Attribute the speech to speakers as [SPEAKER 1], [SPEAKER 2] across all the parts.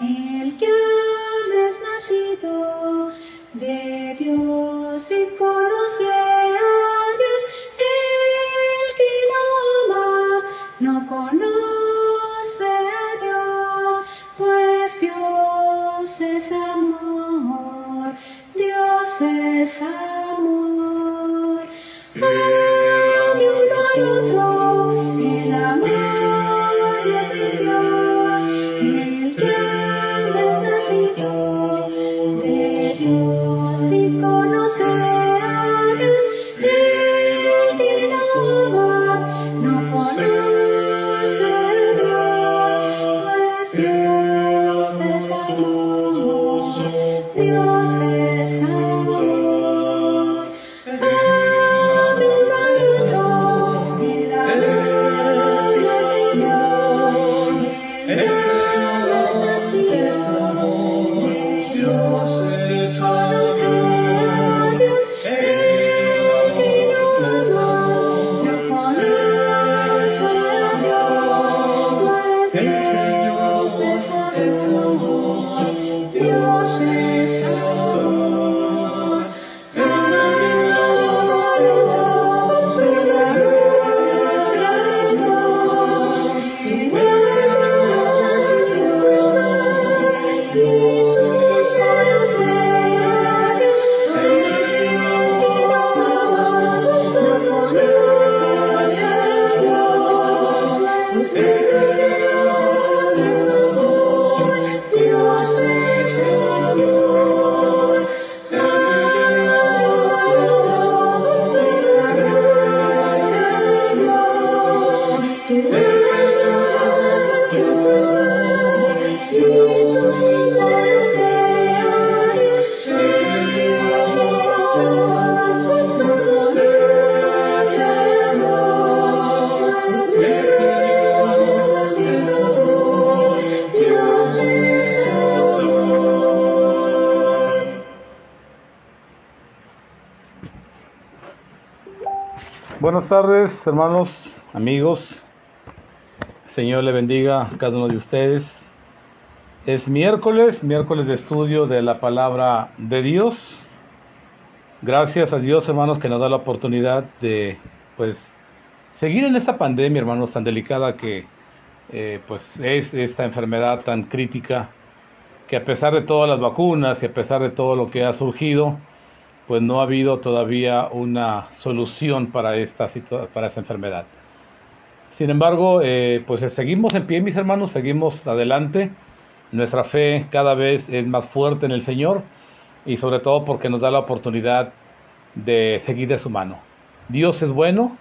[SPEAKER 1] el que habéis nacido de Dios y conoce a Dios, el que no ama no conoce a Dios, pues Dios es amor, Dios es amor. Ame uno al otro, el amor es de Dios, el que habéis nacido de Dios y conoce a Dios, el que no ama no conoce a Dios, pues Dios es amor, Dios es amor. Ame uno al otro, el amor es de Dios, el que habéis nacido de Dios y conoce a Dios, el que no ama no conoce a Dios, pues Dios es amor, Dios es amor.
[SPEAKER 2] Buenas tardes, hermanos, amigos. Señor le bendiga a cada uno de ustedes. Es miércoles de estudio de la palabra de Dios. Gracias a Dios, hermanos, que nos da la oportunidad de, seguir en esta pandemia, hermanos, tan delicada que, es esta enfermedad tan crítica, que a pesar de todas las vacunas y a pesar de todo lo que ha surgido, pues no ha habido todavía una solución para esta enfermedad. Sin embargo, seguimos en pie, mis hermanos, seguimos adelante. Nuestra fe cada vez es más fuerte en el Señor y sobre todo porque nos da la oportunidad de seguir de su mano. Dios es bueno,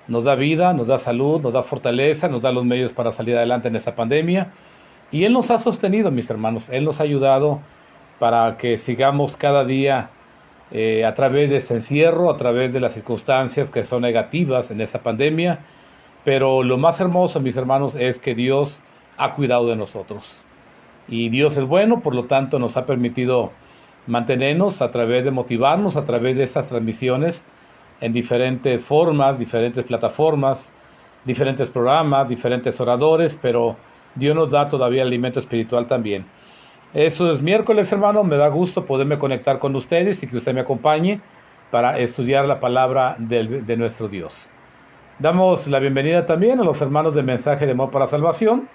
[SPEAKER 2] nos da vida, nos da salud, nos da fortaleza, nos da los medios para salir adelante en esta pandemia y Él nos ha sostenido, mis hermanos. Él nos ha ayudado para que sigamos cada día a través de este encierro, a través de las circunstancias que son negativas en esta pandemia, pero lo más hermoso, mis hermanos, es que Dios ha cuidado de nosotros. Y Dios es bueno, por lo tanto nos ha permitido mantenernos a través de motivarnos, a través de estas transmisiones en diferentes formas, diferentes plataformas, diferentes programas, diferentes oradores, pero Dios nos da todavía alimento espiritual también. Eso es miércoles, hermano, me da gusto poderme conectar con ustedes y que usted me acompañe para estudiar la palabra de nuestro Dios. Damos la bienvenida también a los hermanos de Mensaje de Amor para Salvación.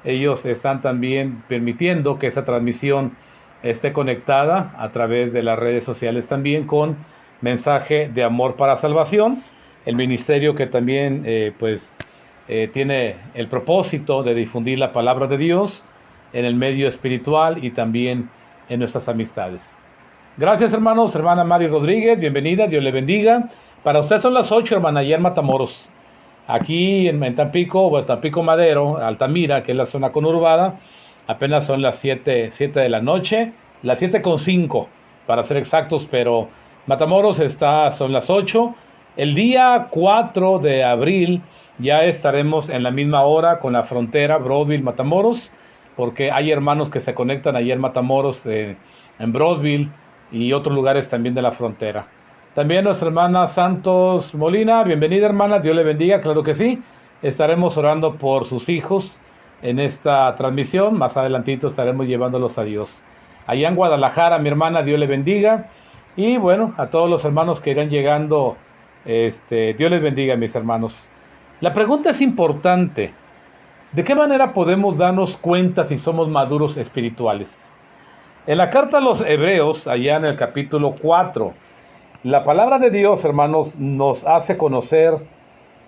[SPEAKER 2] Ellos están también permitiendo que esa transmisión esté conectada a través de las redes sociales también con Mensaje de Amor para Salvación, el ministerio que también tiene el propósito de difundir la palabra de Dios en el medio espiritual y también en nuestras amistades. Gracias, hermanos. Hermana Mari Rodríguez, bienvenida, Dios le bendiga. Para usted son las 8, hermana, allá en Matamoros. Aquí en Tampico, Tampico Madero, Altamira, que es la zona conurbada, apenas son las 7 de la noche, las 7:05 para ser exactos, pero Matamoros son las 8. El día 4 de abril ya estaremos en la misma hora con la frontera Broadville, Matamoros, porque hay hermanos que se conectan allá en Matamoros, en Broadville y otros lugares también de la frontera. También nuestra hermana Santos Molina, bienvenida, hermana, Dios le bendiga, claro que sí. Estaremos orando por sus hijos, en esta transmisión. Más adelantito estaremos llevándolos a Dios. Allá en Guadalajara, mi hermana, Dios le bendiga. Y bueno, a todos los hermanos que irán llegando, Dios les bendiga, mis hermanos. La pregunta es importante. ¿De qué manera podemos darnos cuenta si somos maduros espirituales? En la carta a los Hebreos, allá en el capítulo 4, la palabra de Dios, hermanos, nos hace conocer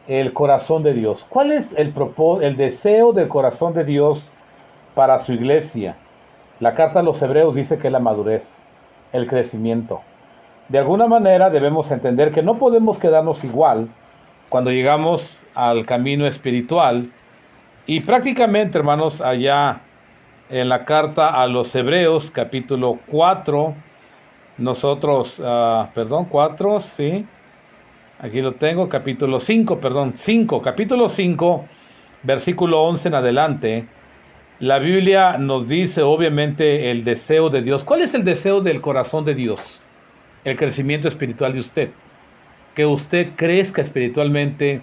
[SPEAKER 2] el corazón de Dios. ¿Cuál es el deseo del corazón de Dios para su iglesia? La carta a los Hebreos dice que es la madurez, el crecimiento. De alguna manera debemos entender que no podemos quedarnos igual cuando llegamos al camino espiritual. Y prácticamente, hermanos, allá en la carta a los Hebreos, capítulo 4, nosotros, 4, sí, aquí lo tengo, capítulo 5, capítulo 5, versículo 11 en adelante, la Biblia nos dice obviamente el deseo de Dios. ¿Cuál es el deseo del corazón de Dios? El crecimiento espiritual de usted. Que usted crezca espiritualmente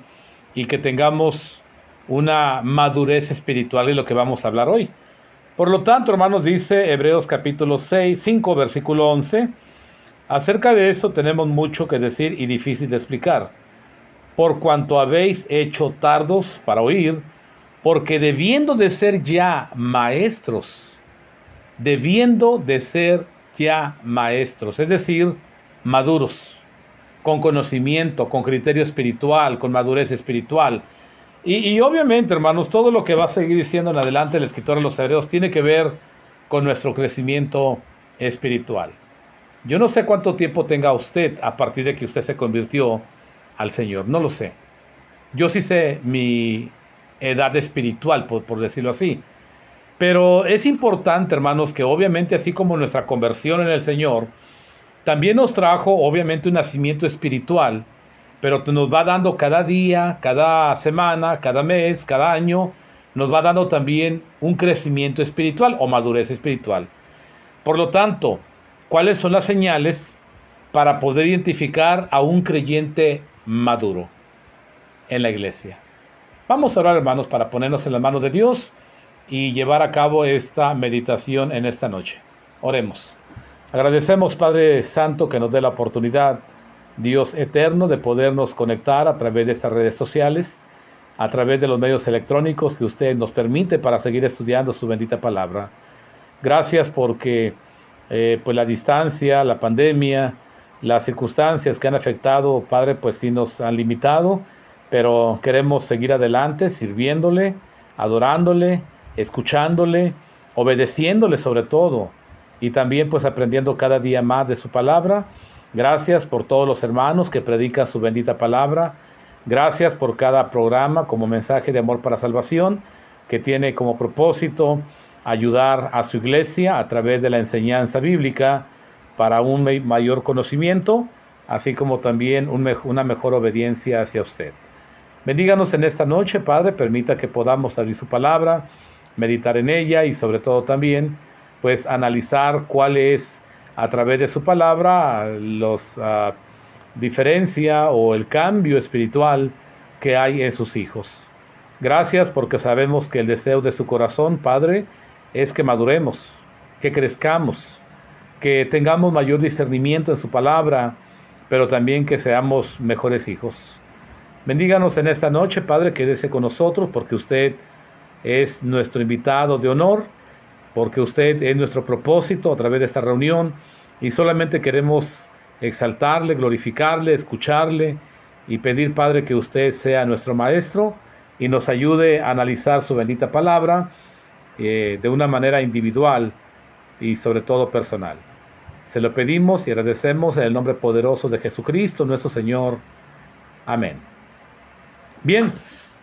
[SPEAKER 2] y que tengamos una madurez espiritual, de lo que vamos a hablar hoy. Por lo tanto, hermanos, dice Hebreos capítulo 5, versículo 11, acerca de eso tenemos mucho que decir y difícil de explicar. Por cuanto habéis hecho tardos para oír, porque debiendo de ser ya maestros, es decir, maduros, con conocimiento, con criterio espiritual, con madurez espiritual. Y obviamente, hermanos, todo lo que va a seguir diciendo en adelante el escritor de los Hebreos tiene que ver con nuestro crecimiento espiritual. Yo no sé cuánto tiempo tenga usted a partir de que usted se convirtió al Señor, no lo sé. Yo sí sé mi edad espiritual, por decirlo así. Pero es importante, hermanos, que obviamente así como nuestra conversión en el Señor, también nos trajo obviamente un nacimiento espiritual, pero nos va dando cada día, cada semana, cada mes, cada año, nos va dando también un crecimiento espiritual o madurez espiritual. Por lo tanto, ¿cuáles son las señales para poder identificar a un creyente maduro en la iglesia? Vamos a orar, hermanos, para ponernos en las manos de Dios y llevar a cabo esta meditación en esta noche. Oremos. Agradecemos, Padre Santo, que nos dé la oportunidad, Dios eterno, de podernos conectar a través de estas redes sociales, a través de los medios electrónicos que usted nos permite para seguir estudiando su bendita palabra. Gracias porque pues la distancia, la pandemia, las circunstancias que han afectado, Padre, pues sí nos han limitado, pero queremos seguir adelante, sirviéndole, adorándole, escuchándole, obedeciéndole sobre todo, y también pues aprendiendo cada día más de su palabra. Gracias por todos los hermanos que predican su bendita palabra. Gracias por cada programa como mensaje de amor para salvación, que tiene como propósito ayudar a su iglesia a través de la enseñanza bíblica para un mayor conocimiento, así como también una mejor obediencia hacia usted. Bendíganos en esta noche, Padre, permita que podamos abrir su palabra, meditar en ella y sobre todo también pues analizar cuál es a través de su palabra los diferencia o el cambio espiritual que hay en sus hijos. Gracias porque sabemos que el deseo de su corazón, Padre, es que maduremos, que crezcamos, que tengamos mayor discernimiento en su palabra, pero también que seamos mejores hijos. Bendíganos en esta noche, Padre, quédese con nosotros porque usted es nuestro invitado de honor, porque usted es nuestro propósito a través de esta reunión y solamente queremos exaltarle, glorificarle, escucharle y pedir, Padre, que usted sea nuestro maestro y nos ayude a analizar su bendita palabra de una manera individual y sobre todo personal. Se lo pedimos y agradecemos en el nombre poderoso de Jesucristo, nuestro Señor. Amén. Bien,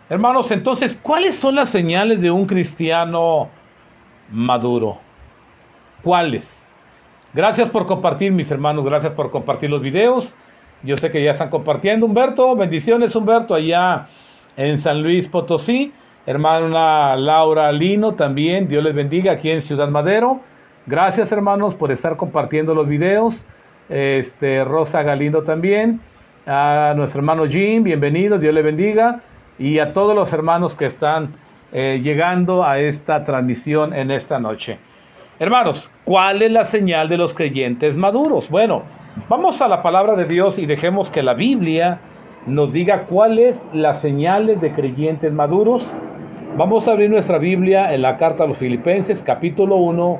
[SPEAKER 2] hermanos, entonces, ¿cuáles son las señales de un cristiano maduro? ¿Cuáles? Gracias por compartir, mis hermanos, gracias por compartir los videos. Yo sé que ya están compartiendo. Humberto, bendiciones, Humberto, allá en San Luis Potosí. Hermana Laura Lino también, Dios les bendiga, aquí en Ciudad Madero. Gracias, hermanos, por estar compartiendo los videos. Rosa Galindo también. A nuestro hermano Jim, bienvenido, Dios le bendiga. Y a todos los hermanos que están llegando a esta transmisión en esta noche. Hermanos, ¿cuál es la señal de los creyentes maduros? Bueno, vamos a la palabra de Dios y dejemos que la Biblia nos diga cuáles las señales de creyentes maduros. Vamos a abrir nuestra Biblia en la carta a los Filipenses, capítulo 1,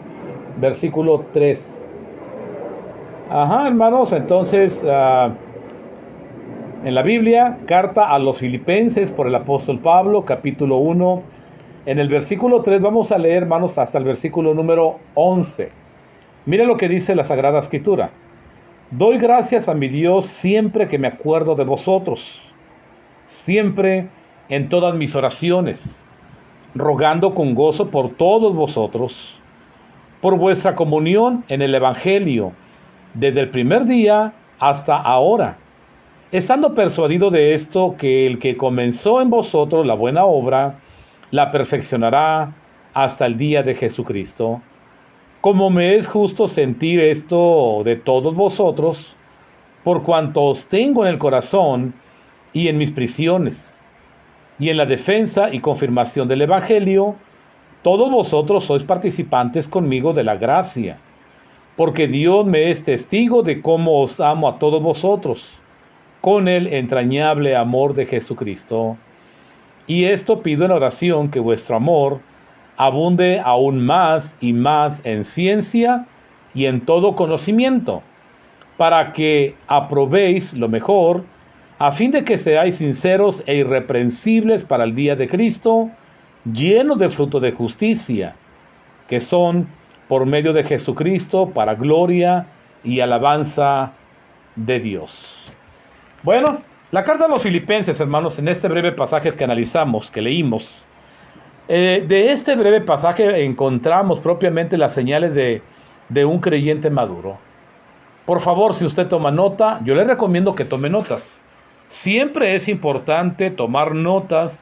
[SPEAKER 2] versículo 3. Hermanos, entonces, en la Biblia, carta a los Filipenses por el apóstol Pablo, capítulo 1, en el versículo 3 vamos a leer, hermanos, hasta el versículo número 11. Mire lo que dice la Sagrada Escritura. Doy gracias a mi Dios siempre que me acuerdo de vosotros, siempre en todas mis oraciones, rogando con gozo por todos vosotros, por vuestra comunión en el Evangelio, desde el primer día hasta ahora, estando persuadido de esto, que el que comenzó en vosotros la buena obra, la perfeccionará hasta el día de Jesucristo. Como me es justo sentir esto de todos vosotros, por cuanto os tengo en el corazón y en mis prisiones, y en la defensa y confirmación del Evangelio, todos vosotros sois participantes conmigo de la gracia, porque Dios me es testigo de cómo os amo a todos vosotros, con el entrañable amor de Jesucristo. Y esto pido en oración, que vuestro amor abunde aún más y más en ciencia y en todo conocimiento, para que aprobéis lo mejor, a fin de que seáis sinceros e irreprensibles para el día de Cristo, llenos de fruto de justicia, que son por medio de Jesucristo para gloria y alabanza de Dios. Bueno, la carta a los Filipenses, hermanos, en este breve pasaje que analizamos, que leímos, de este breve pasaje encontramos propiamente las señales de un creyente maduro. Por favor, si usted toma nota, yo le recomiendo que tome notas. Siempre es importante tomar notas,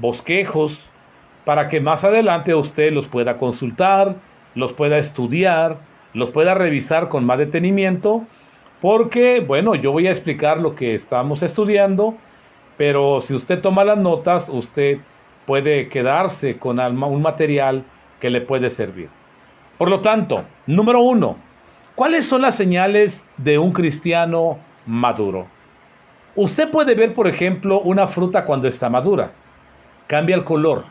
[SPEAKER 2] bosquejos, para que más adelante usted los pueda consultar, los pueda estudiar, los pueda revisar con más detenimiento, porque, bueno, yo voy a explicar lo que estamos estudiando, pero si usted toma las notas, usted puede quedarse con un material que le puede servir. Por lo tanto, número 1, ¿cuáles son las señales de un cristiano maduro? Usted puede ver, por ejemplo, una fruta cuando está madura. Cambia el color.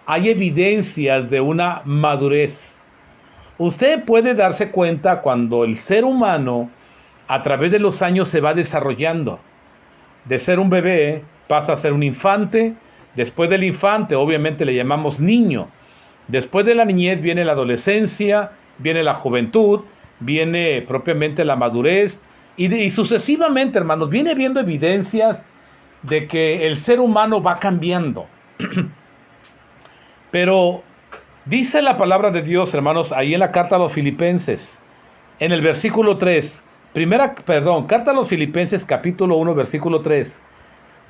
[SPEAKER 2] Hay evidencias de una madurez. Usted puede darse cuenta cuando el ser humano, a través de los años, se va desarrollando. De ser un bebé pasa a ser un infante. Después del infante, obviamente, le llamamos niño. Después de la niñez viene la adolescencia, viene la juventud, viene propiamente la madurez. Y sucesivamente, hermanos, viene viendo evidencias de que el ser humano va cambiando. Pero dice la palabra de Dios, hermanos, ahí en la carta a los Filipenses, en el versículo 3, carta a los Filipenses, capítulo 1, versículo 3,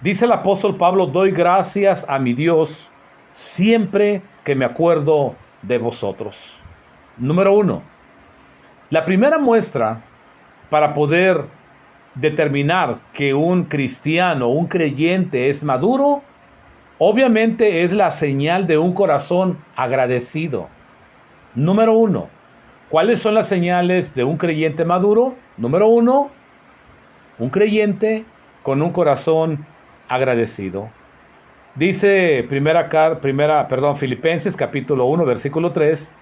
[SPEAKER 2] dice el apóstol Pablo: doy gracias a mi Dios siempre que me acuerdo de vosotros. Número 1, la primera muestra para poder determinar que un cristiano, un creyente es maduro, obviamente es la señal de un corazón agradecido. Número 1, ¿cuáles son las señales de un creyente maduro? Número 1, un con un corazón agradecido. Dice Filipenses capítulo 1, versículo 3,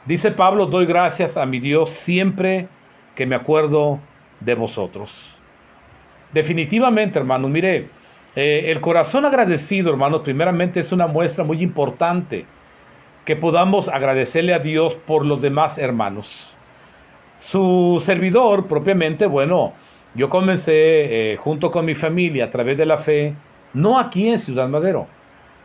[SPEAKER 2] dice Pablo: doy gracias a mi Dios siempre que me acuerdo de vosotros. Definitivamente, hermanos, mire, el corazón agradecido, hermanos, primeramente es una muestra muy importante que podamos agradecerle a Dios por los demás hermanos. Su servidor, propiamente, bueno, yo comencé junto con mi familia a través de la fe, no aquí en Ciudad Madero,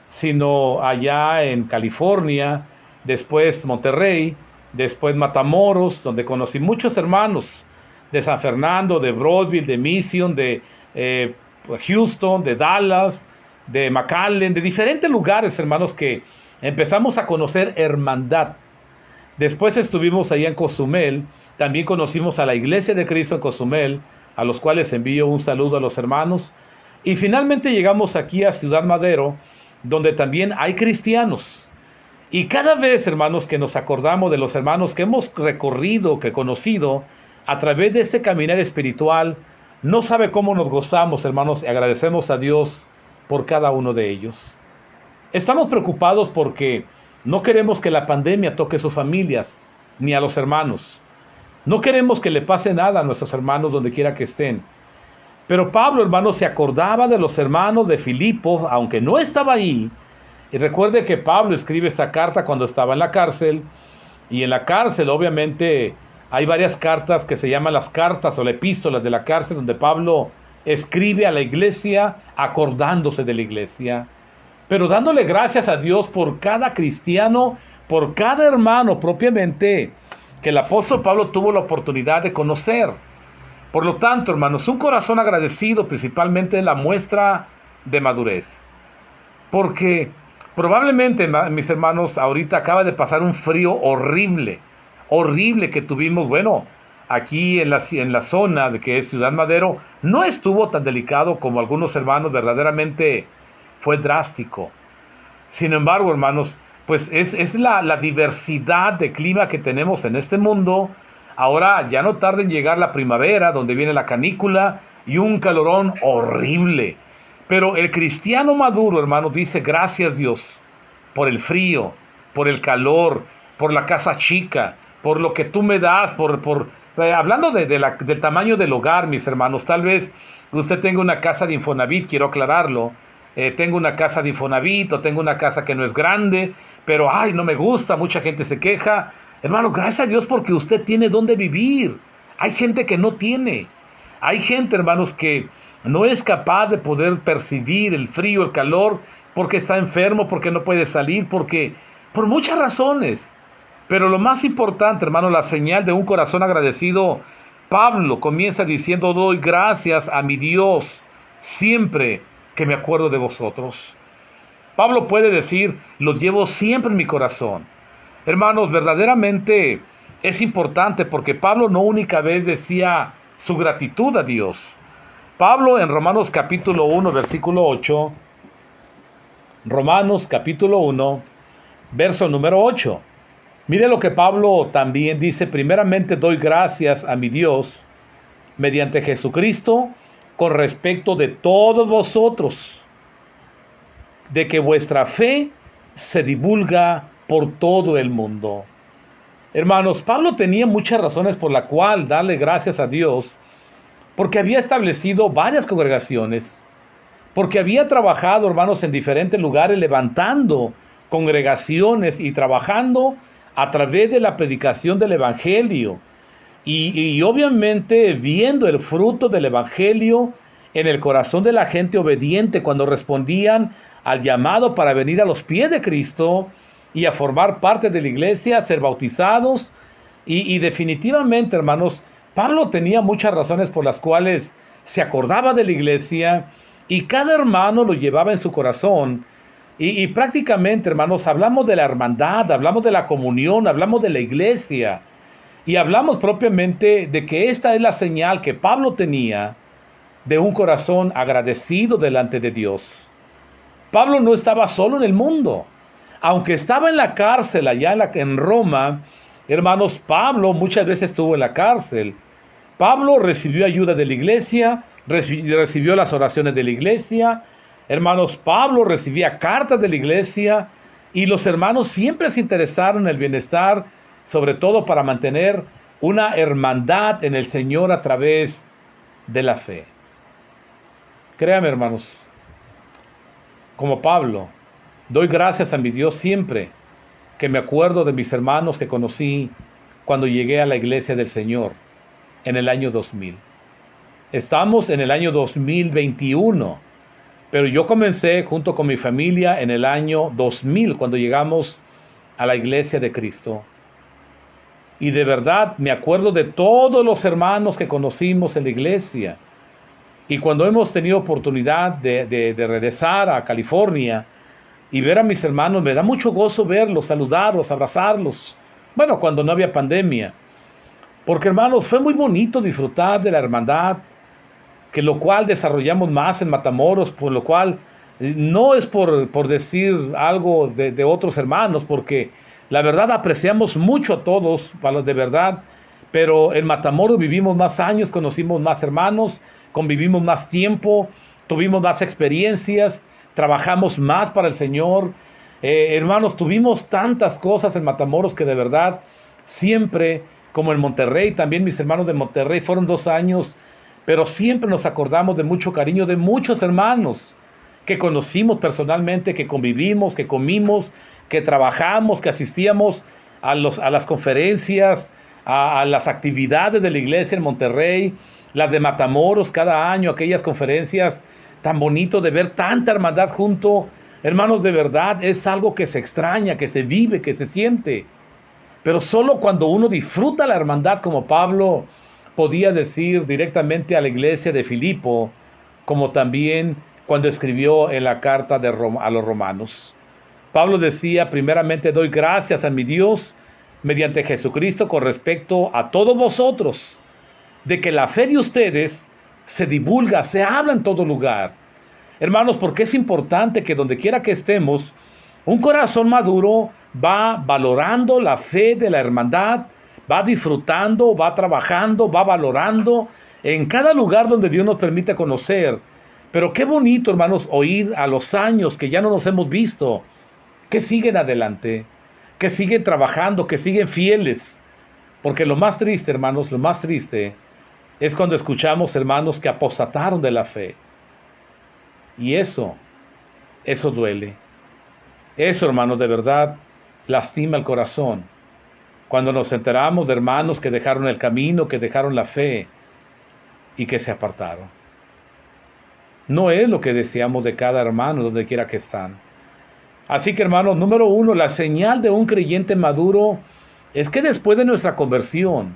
[SPEAKER 2] sino allá en California, después Monterrey, después Matamoros, donde conocí muchos hermanos de San Fernando, de Broadville, de Mission, de Houston, de Dallas, de McAllen, de diferentes lugares, hermanos, que empezamos a conocer hermandad. Después estuvimos allá en Cozumel, también conocimos a la Iglesia de Cristo en Cozumel, a los cuales envío un saludo a los hermanos, y finalmente llegamos aquí a Ciudad Madero, donde también hay cristianos. Y cada vez, hermanos, que nos acordamos de los hermanos que hemos recorrido, que he conocido, a través de este caminar espiritual, no sabe cómo nos gozamos, hermanos, y agradecemos a Dios por cada uno de ellos. Estamos preocupados porque no queremos que la pandemia toque sus familias, ni a los hermanos. No queremos que le pase nada a nuestros hermanos donde quiera que estén. Pero Pablo, hermanos, se acordaba de los hermanos de Filipos, aunque no estaba ahí. Y recuerde que Pablo escribe esta carta cuando estaba en la cárcel. Y en la cárcel, obviamente, hay varias cartas que se llaman las cartas o las epístolas de la cárcel, donde Pablo escribe a la iglesia acordándose de la iglesia, pero dándole gracias a Dios por cada cristiano, por cada hermano propiamente, que el apóstol Pablo tuvo la oportunidad de conocer. Por lo tanto, hermanos, un corazón agradecido principalmente es la muestra de madurez. Porque probablemente, mis hermanos, ahorita acaba de pasar un frío horrible, horrible que tuvimos, bueno, aquí en la zona de que es Ciudad Madero, no estuvo tan delicado como algunos hermanos, verdaderamente fue drástico. Sin embargo, hermanos, pues es la diversidad de clima que tenemos en este mundo. Ahora ya no tarda en llegar la primavera, donde viene la canícula y un calorón horrible. Pero el cristiano maduro, hermano, dice gracias Dios por el frío, por el calor, por la casa chica, por lo que tú me das, hablando del tamaño del hogar, mis hermanos. Tal vez usted tenga una casa de Infonavit, quiero aclararlo. Tengo una casa de Infonavit o tengo una casa que no es grande, pero ay, no me gusta, mucha gente se queja. Hermano, gracias a Dios porque usted tiene dónde vivir. Hay gente que no tiene. Hay gente, hermanos, que no es capaz de poder percibir el frío, el calor, porque está enfermo, porque no puede salir, por muchas razones. Pero lo más importante, hermano, la señal de un corazón agradecido, Pablo comienza diciendo: doy gracias a mi Dios siempre que me acuerdo de vosotros. Pablo puede decir: lo llevo siempre en mi corazón. Hermanos, verdaderamente es importante porque Pablo no única vez decía su gratitud a Dios. Pablo en Romanos capítulo 1, versículo 8, Romanos capítulo 1, verso número 8. Mire lo que Pablo también dice: primeramente doy gracias a mi Dios mediante Jesucristo con respecto de todos vosotros, de que vuestra fe se divulga por todo el mundo. Hermanos, Pablo tenía muchas razones por la cual darle gracias a Dios, porque había establecido varias congregaciones, porque había trabajado, hermanos, en diferentes lugares, levantando congregaciones y trabajando a través de la predicación del Evangelio, y obviamente viendo el fruto del Evangelio en el corazón de la gente obediente cuando respondían al llamado para venir a los pies de Cristo y a formar parte de la iglesia, a ser bautizados. Y definitivamente, hermanos, Pablo tenía muchas razones por las cuales se acordaba de la iglesia y cada hermano lo llevaba en su corazón. Y prácticamente, hermanos, hablamos de la hermandad, hablamos de la comunión, hablamos de la iglesia y hablamos propiamente de que esta es la señal que Pablo tenía de un corazón agradecido delante de Dios. Pablo no estaba solo en el mundo. Aunque estaba en la cárcel allá en Roma, hermanos, Pablo muchas veces estuvo en la cárcel. Pablo recibió ayuda de la iglesia, recibió las oraciones de la iglesia. Hermanos, Pablo recibía cartas de la iglesia y los hermanos siempre se interesaron en el bienestar, sobre todo para mantener una hermandad en el Señor a través de la fe. Créame, hermanos, como Pablo, doy gracias a mi Dios siempre que me acuerdo de mis hermanos que conocí cuando llegué a la iglesia del Señor en el año 2000. Estamos en el año 2021, pero yo comencé junto con mi familia en el año 2000 cuando llegamos a la iglesia de Cristo. Y de verdad me acuerdo de todos los hermanos que conocimos en la iglesia. Y cuando hemos tenido oportunidad de regresar a California y ver a mis hermanos, me da mucho gozo verlos, saludarlos, abrazarlos. Bueno, cuando no había pandemia. Porque, hermanos, fue muy bonito disfrutar de la hermandad, que lo cual desarrollamos más en Matamoros, por lo cual No es por decir algo de otros hermanos, porque la verdad apreciamos mucho a todos, para los de verdad, pero en Matamoros vivimos más años, conocimos más hermanos, convivimos más tiempo, tuvimos más experiencias, trabajamos más para el Señor. Hermanos, tuvimos tantas cosas en Matamoros que de verdad siempre, como en Monterrey, también mis hermanos de Monterrey fueron 2 años, pero siempre nos acordamos de mucho cariño de muchos hermanos que conocimos personalmente, que convivimos, que comimos, que trabajamos, que asistíamos a las conferencias, a las actividades de la iglesia en Monterrey, las de Matamoros cada año, aquellas conferencias tan bonito de ver tanta hermandad junto. Hermanos, de verdad es algo que se extraña, que se vive, que se siente. Pero solo cuando uno disfruta la hermandad, como Pablo podía decir directamente a la iglesia de Filipo, como también cuando escribió en la carta a los romanos. Pablo decía, primeramente doy gracias a mi Dios mediante Jesucristo con respecto a todos vosotros, de que la fe de ustedes se divulga, se habla en todo lugar. Hermanos, porque es importante que donde quiera que estemos, un corazón maduro va valorando la fe de la hermandad, va disfrutando, va trabajando, va valorando en cada lugar donde Dios nos permite conocer. Pero qué bonito, hermanos, oír a los años que ya no nos hemos visto, que siguen adelante, que siguen trabajando, que siguen fieles. Porque lo más triste, hermanos, lo más triste es cuando escuchamos hermanos que apostataron de la fe. Y eso duele. Eso, hermanos, de verdad lastima el corazón. Cuando nos enteramos de hermanos que dejaron el camino, que dejaron la fe y que se apartaron. No es lo que deseamos de cada hermano, donde quiera que están. Así que, hermanos, número 1, la señal de un creyente maduro es que después de nuestra conversión,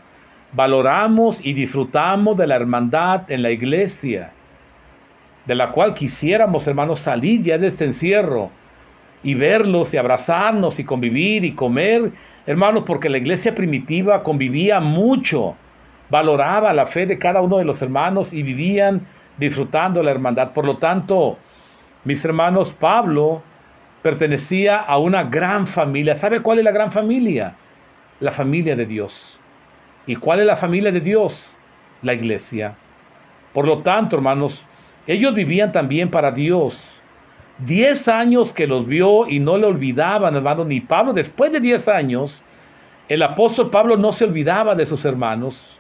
[SPEAKER 2] valoramos y disfrutamos de la hermandad en la iglesia, de la cual quisiéramos, hermanos, salir ya de este encierro y verlos y abrazarnos y convivir y comer, hermanos, porque la iglesia primitiva convivía mucho, valoraba la fe de cada uno de los hermanos y vivían disfrutando la hermandad. Por lo tanto, mis hermanos, Pablo pertenecía a una gran familia. ¿Sabe cuál es la gran familia? La familia de Dios. ¿Y cuál es la familia de Dios? La iglesia. Por lo tanto, hermanos, ellos vivían también para Dios. 10 años que los vio y no le olvidaban, hermanos, ni Pablo. Después de 10 años, el apóstol Pablo no se olvidaba de sus hermanos.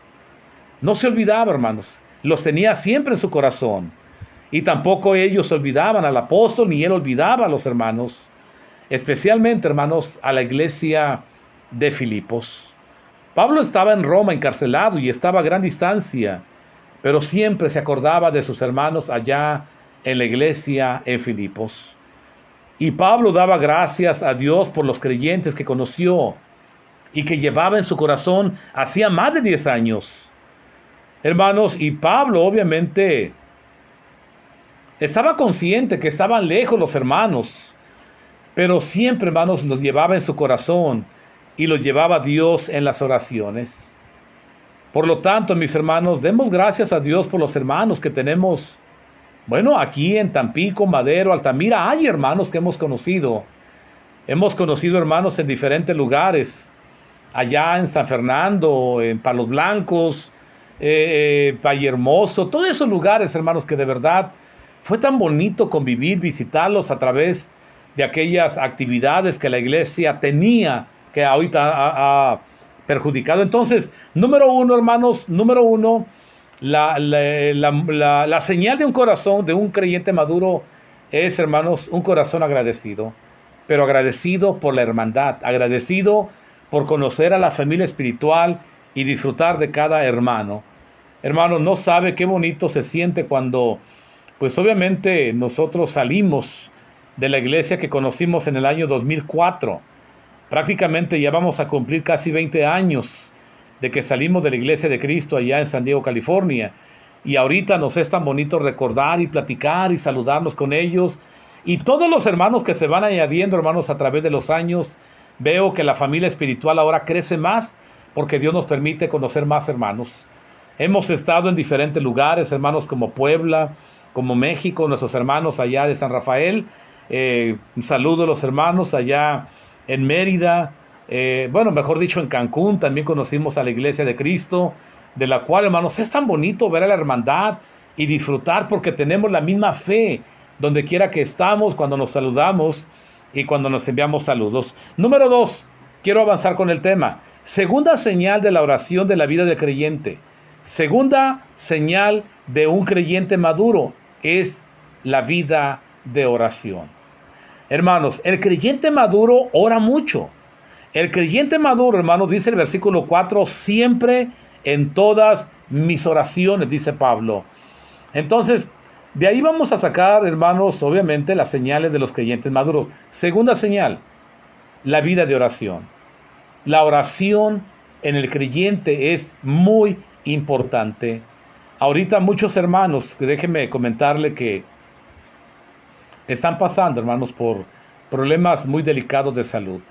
[SPEAKER 2] No se olvidaba, hermanos. Los tenía siempre en su corazón. Y tampoco ellos olvidaban al apóstol, ni él olvidaba a los hermanos. Especialmente, hermanos, a la iglesia de Filipos. Pablo estaba en Roma encarcelado y estaba a gran distancia, pero siempre se acordaba de sus hermanos allá en la iglesia en Filipos. Y Pablo daba gracias a Dios por los creyentes que conoció y que llevaba en su corazón hacía más de 10 años. Hermanos, y Pablo obviamente estaba consciente que estaban lejos los hermanos, pero siempre, hermanos, los llevaba en su corazón y los llevaba Dios en las oraciones. Por lo tanto, mis hermanos, demos gracias a Dios por los hermanos que tenemos. Bueno, aquí en Tampico, Madero, Altamira, hay hermanos que hemos conocido. Hemos conocido hermanos en diferentes lugares. Allá en San Fernando, en Palos Blancos, Valle Hermoso, todos esos lugares, hermanos, que de verdad fue tan bonito convivir, visitarlos a través de aquellas actividades que la iglesia tenía, que ahorita ha perjudicado. Entonces, número 1, hermanos, número 1, la señal de un corazón, de un creyente maduro, es, hermanos, un corazón agradecido, pero agradecido por la hermandad, agradecido por conocer a la familia espiritual y disfrutar de cada hermano. Hermanos, no sabe qué bonito se siente cuando, pues obviamente nosotros salimos de la iglesia que conocimos en el año 2004. Prácticamente ya vamos a cumplir casi 20 años de que salimos de la iglesia de Cristo allá en San Diego, California. Y ahorita nos es tan bonito recordar y platicar y saludarnos con ellos. Y todos los hermanos que se van añadiendo, hermanos, a través de los años, veo que la familia espiritual ahora crece más porque Dios nos permite conocer más hermanos. Hemos estado en diferentes lugares, hermanos, como Puebla, como México, nuestros hermanos allá de San Rafael. Un saludo a los hermanos allá en Mérida, bueno, mejor dicho, en Cancún. También conocimos a la Iglesia de Cristo, de la cual, hermanos, es tan bonito ver a la hermandad y disfrutar porque tenemos la misma fe donde quiera que estamos, cuando nos saludamos y cuando nos enviamos saludos. Número 2, quiero avanzar con el tema. Segunda señal de la oración de la vida del creyente. Segunda señal de un creyente maduro es la vida de oración. Hermanos, el creyente maduro ora mucho. El creyente maduro, hermanos, dice el versículo 4, siempre en todas mis oraciones, dice Pablo. Entonces, de ahí vamos a sacar, hermanos, obviamente las señales de los creyentes maduros. Segunda señal, la vida de oración. La oración en el creyente es muy importante. Ahorita muchos hermanos, déjenme comentarle que están pasando, hermanos, por problemas muy delicados de salud.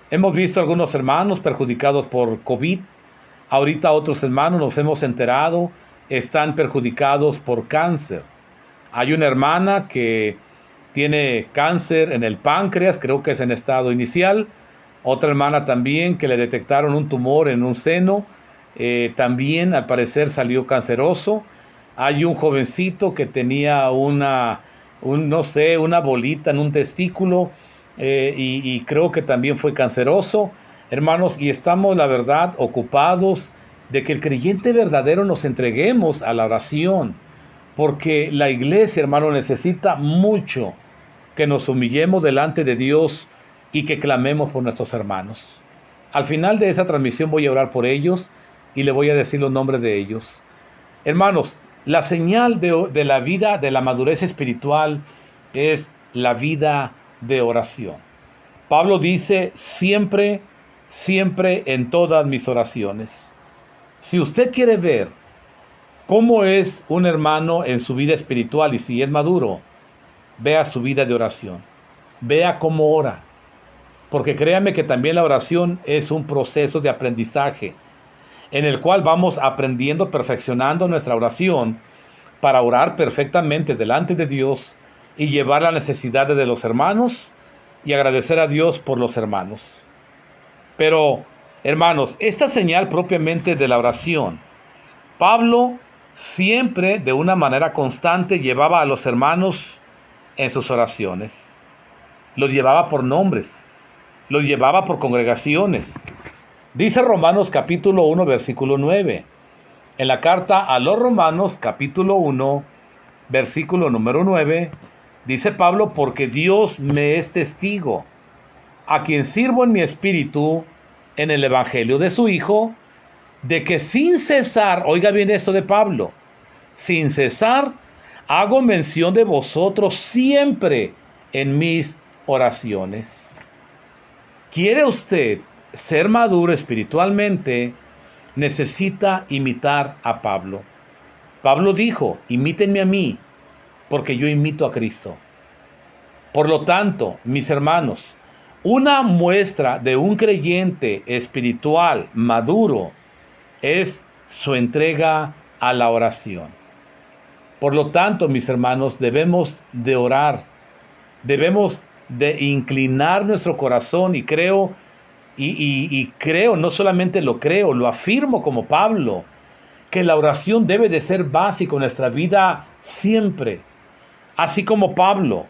[SPEAKER 2] Hemos visto algunos hermanos perjudicados por COVID. Ahorita otros hermanos, nos hemos enterado, están perjudicados por cáncer. Hay una hermana que tiene cáncer en el páncreas, creo que es en estado inicial. Otra hermana también que le detectaron un tumor en un seno, también al parecer salió canceroso. Hay un jovencito que tenía una bolita en un testículo, y creo que también fue canceroso. Hermanos, y estamos, la verdad, ocupados de que el creyente verdadero nos entreguemos a la oración, porque la iglesia, hermano, necesita mucho que nos humillemos delante de Dios y que clamemos por nuestros hermanos. Al final de esa transmisión voy a orar por ellos y le voy a decir los nombres de ellos. Hermanos, la señal de la vida, de la madurez espiritual, es la vida de oración. Pablo dice, siempre, siempre en todas mis oraciones. Si usted quiere ver cómo es un hermano en su vida espiritual y si es maduro, vea su vida de oración. Vea cómo ora. Porque créame que también la oración es un proceso de aprendizaje en el cual vamos aprendiendo, perfeccionando nuestra oración para orar perfectamente delante de Dios y llevar las necesidades de los hermanos y agradecer a Dios por los hermanos. Pero, hermanos, esta señal propiamente de la oración, Pablo siempre de una manera constante llevaba a los hermanos en sus oraciones. Los llevaba por nombres, los llevaba por congregaciones. Dice Romanos capítulo 1, versículo 9. En la carta a los Romanos capítulo 1, versículo número 9, dice Pablo, porque Dios me es testigo, a quien sirvo en mi espíritu en el evangelio de su Hijo, de que sin cesar, oiga bien esto de Pablo, sin cesar hago mención de vosotros siempre en mis oraciones. ¿Quiere usted ser maduro espiritualmente? Necesita imitar a Pablo. Pablo dijo, imítenme a mí, porque yo imito a Cristo. Por lo tanto, mis hermanos, una muestra de un creyente espiritual maduro es su entrega a la oración. Por lo tanto, mis hermanos, debemos de orar, debemos de inclinar nuestro corazón, y creo, no solamente lo creo, lo afirmo como Pablo, que la oración debe de ser básica en nuestra vida siempre. Así como Pablo,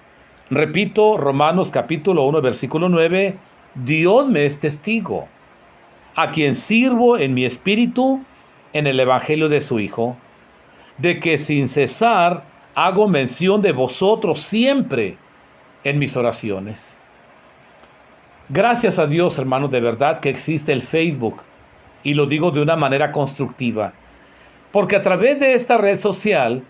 [SPEAKER 2] repito, Romanos capítulo 1, versículo 9, Dios me es testigo, a quien sirvo en mi espíritu en el evangelio de su Hijo, de que sin cesar hago mención de vosotros siempre en mis oraciones. Gracias a Dios, hermanos, de verdad que existe el Facebook, y lo digo de una manera constructiva, porque a través de esta red social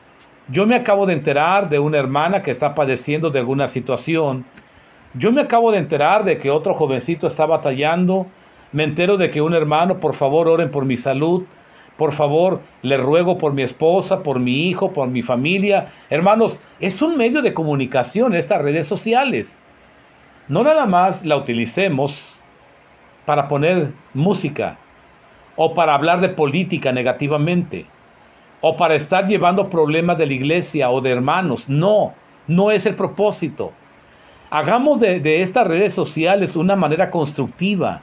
[SPEAKER 2] yo me acabo de enterar de una hermana que está padeciendo de alguna situación. Yo me acabo de enterar de que otro jovencito está batallando. Me entero de que un hermano, por favor, oren por mi salud. Por favor, le ruego por mi esposa, por mi hijo, por mi familia. Hermanos, es un medio de comunicación estas redes sociales. No nada más la utilicemos para poner música o para hablar de política negativamente, o para estar llevando problemas de la iglesia o de hermanos. No, no es el propósito. Hagamos de estas redes sociales una manera constructiva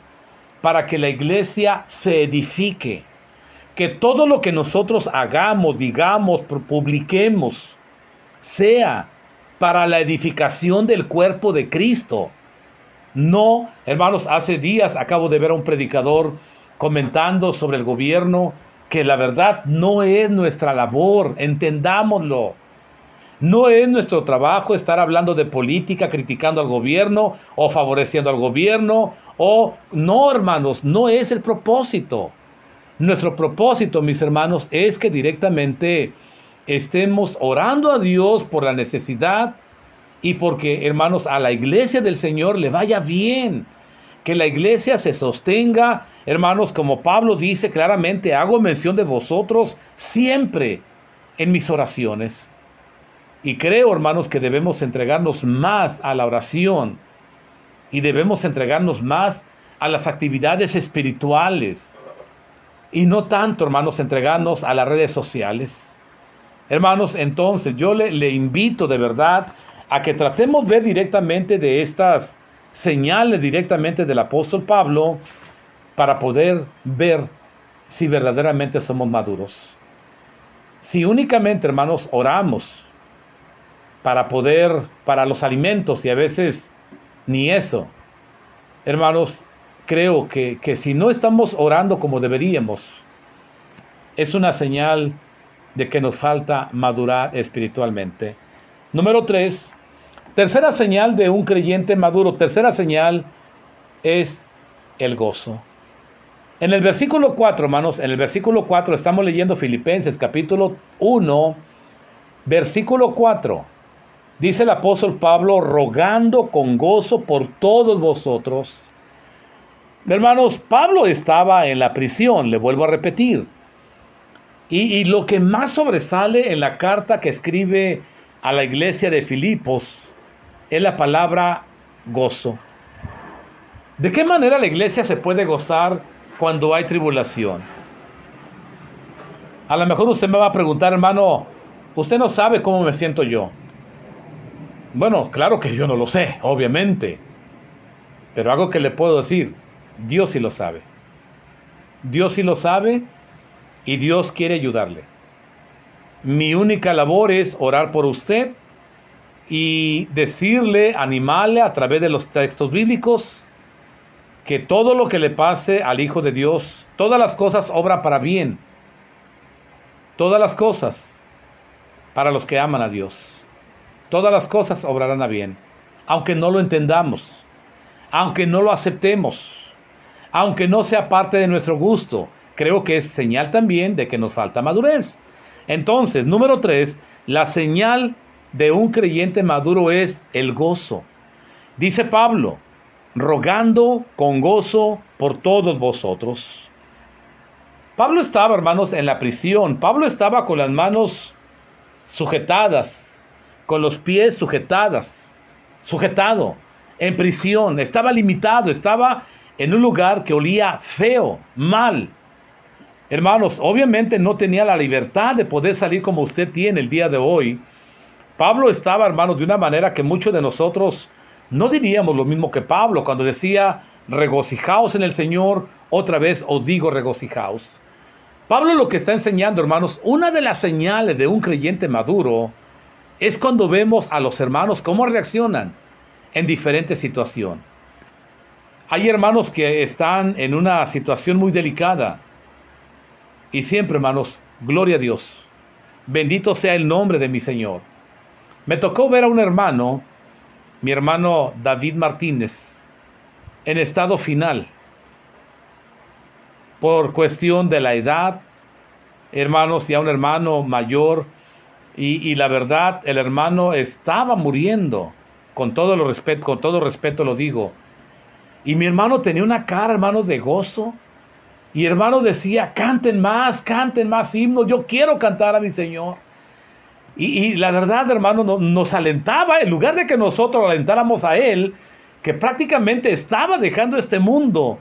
[SPEAKER 2] para que la iglesia se edifique. Que todo lo que nosotros hagamos, digamos, publiquemos, sea para la edificación del cuerpo de Cristo. No, hermanos, hace días acabo de ver a un predicador comentando sobre el gobierno, que la verdad no es nuestra labor, entendámoslo. No es nuestro trabajo estar hablando de política, criticando al gobierno o favoreciendo al gobierno. No, hermanos, no es el propósito. Nuestro propósito, mis hermanos, es que directamente estemos orando a Dios por la necesidad y porque, hermanos, a la iglesia del Señor le vaya bien. Que la iglesia se sostenga, hermanos, como Pablo dice claramente, hago mención de vosotros siempre en mis oraciones. Y creo, hermanos, que debemos entregarnos más a la oración y debemos entregarnos más a las actividades espirituales y no tanto, hermanos, entregarnos a las redes sociales. Hermanos, entonces yo le invito de verdad a que tratemos de ver directamente de estas señales directamente del apóstol Pablo para poder ver si verdaderamente somos maduros. Si únicamente, hermanos, oramos para los alimentos y a veces ni eso, hermanos, creo que si no estamos orando como deberíamos, es una señal de que nos falta madurar espiritualmente. Número 3, tercera señal de un creyente maduro, tercera señal es el gozo. En el versículo 4, hermanos, en el versículo 4 estamos leyendo Filipenses capítulo 1, versículo 4. Dice el apóstol Pablo, rogando con gozo por todos vosotros. Hermanos, Pablo estaba en la prisión, le vuelvo a repetir. Y lo que más sobresale en la carta que escribe a la iglesia de Filipos es la palabra gozo. ¿De qué manera la iglesia se puede gozar cuando hay tribulación? A lo mejor usted me va a preguntar, hermano, usted no sabe cómo me siento yo. Bueno, claro que yo no lo sé, obviamente. Pero algo que le puedo decir, Dios sí lo sabe. Dios sí lo sabe y Dios quiere ayudarle. Mi única labor es orar por usted y decirle, animarle a través de los textos bíblicos que todo lo que le pase al Hijo de Dios, todas las cosas obran para bien. Todas las cosas para los que aman a Dios. Todas las cosas obrarán a bien, aunque no lo entendamos, aunque no lo aceptemos, aunque no sea parte de nuestro gusto. Creo que es señal también de que nos falta madurez. Entonces, número 3, la señal de un creyente maduro es el gozo. Dice Pablo, rogando con gozo por todos vosotros. Pablo estaba, hermanos, en la prisión. Pablo estaba con las manos sujetadas, con los pies sujetado, en prisión, estaba limitado, estaba en un lugar que olía feo, mal. Hermanos, obviamente no tenía la libertad de poder salir como usted tiene el día de hoy. Pablo estaba, hermanos, de una manera que muchos de nosotros no diríamos lo mismo que Pablo, cuando decía, regocijaos en el Señor, otra vez os digo regocijaos. Pablo lo que está enseñando, hermanos, una de las señales de un creyente maduro es cuando vemos a los hermanos cómo reaccionan en diferentes situaciones. Hay hermanos que están en una situación muy delicada. Y siempre, hermanos, gloria a Dios. Bendito sea el nombre de mi Señor. Me tocó ver a un hermano, mi hermano David Martínez, en estado final. Por cuestión de la edad, hermanos, ya un hermano mayor. Y la verdad, el hermano estaba muriendo, con todo respeto lo digo. Y mi hermano tenía una cara, hermano, de gozo. Y hermano decía, canten más himnos, yo quiero cantar a mi Señor. Y la verdad, hermano, nos alentaba, en lugar de que nosotros alentáramos a él, que prácticamente estaba dejando este mundo.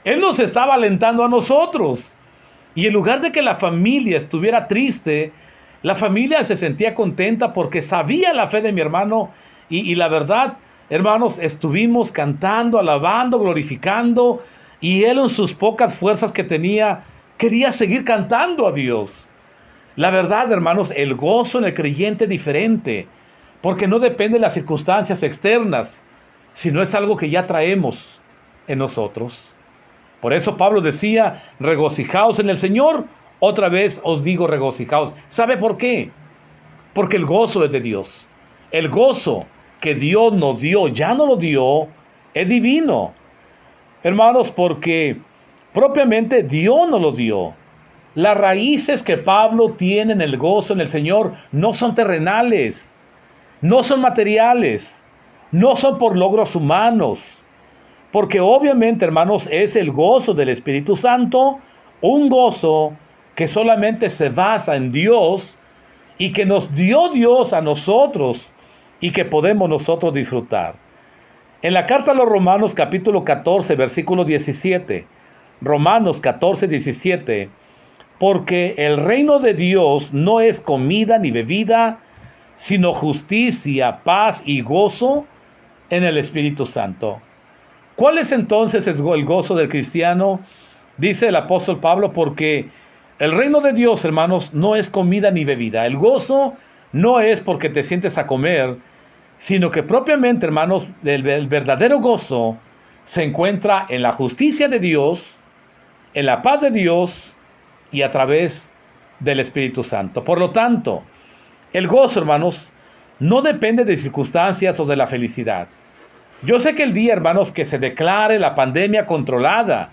[SPEAKER 2] Él nos estaba alentando a nosotros. Y en lugar de que la familia estuviera triste, la familia se sentía contenta porque sabía la fe de mi hermano. Y la verdad, hermanos, estuvimos cantando, alabando, glorificando. Y él en sus pocas fuerzas que tenía, quería seguir cantando a Dios. La verdad, hermanos, el gozo en el creyente es diferente, porque no depende de las circunstancias externas, sino es algo que ya traemos en nosotros. Por eso Pablo decía, regocijaos en el Señor. Otra vez os digo regocijaos. ¿Sabe por qué? Porque el gozo es de Dios. El gozo que Dios nos dio, ya no lo dio, es divino. Hermanos, porque propiamente Dios nos lo dio. Las raíces que Pablo tiene en el gozo en el Señor no son terrenales, no son materiales, no son por logros humanos. Porque obviamente, hermanos, es el gozo del Espíritu Santo, un gozo que solamente se basa en Dios y que nos dio Dios a nosotros y que podemos nosotros disfrutar. En la carta a los Romanos capítulo 14, versículo 17, Romanos 14, 17, porque el reino de Dios no es comida ni bebida, sino justicia, paz y gozo en el Espíritu Santo. ¿Cuál es entonces el gozo del cristiano? Dice el apóstol Pablo, porque el reino de Dios, hermanos, no es comida ni bebida. El gozo no es porque te sientes a comer, sino que propiamente, hermanos, el verdadero gozo se encuentra en la justicia de Dios, en la paz de Dios y a través del Espíritu Santo. Por lo tanto, el gozo, hermanos, no depende de circunstancias o de la felicidad. Yo sé que el día, hermanos, que se declare la pandemia controlada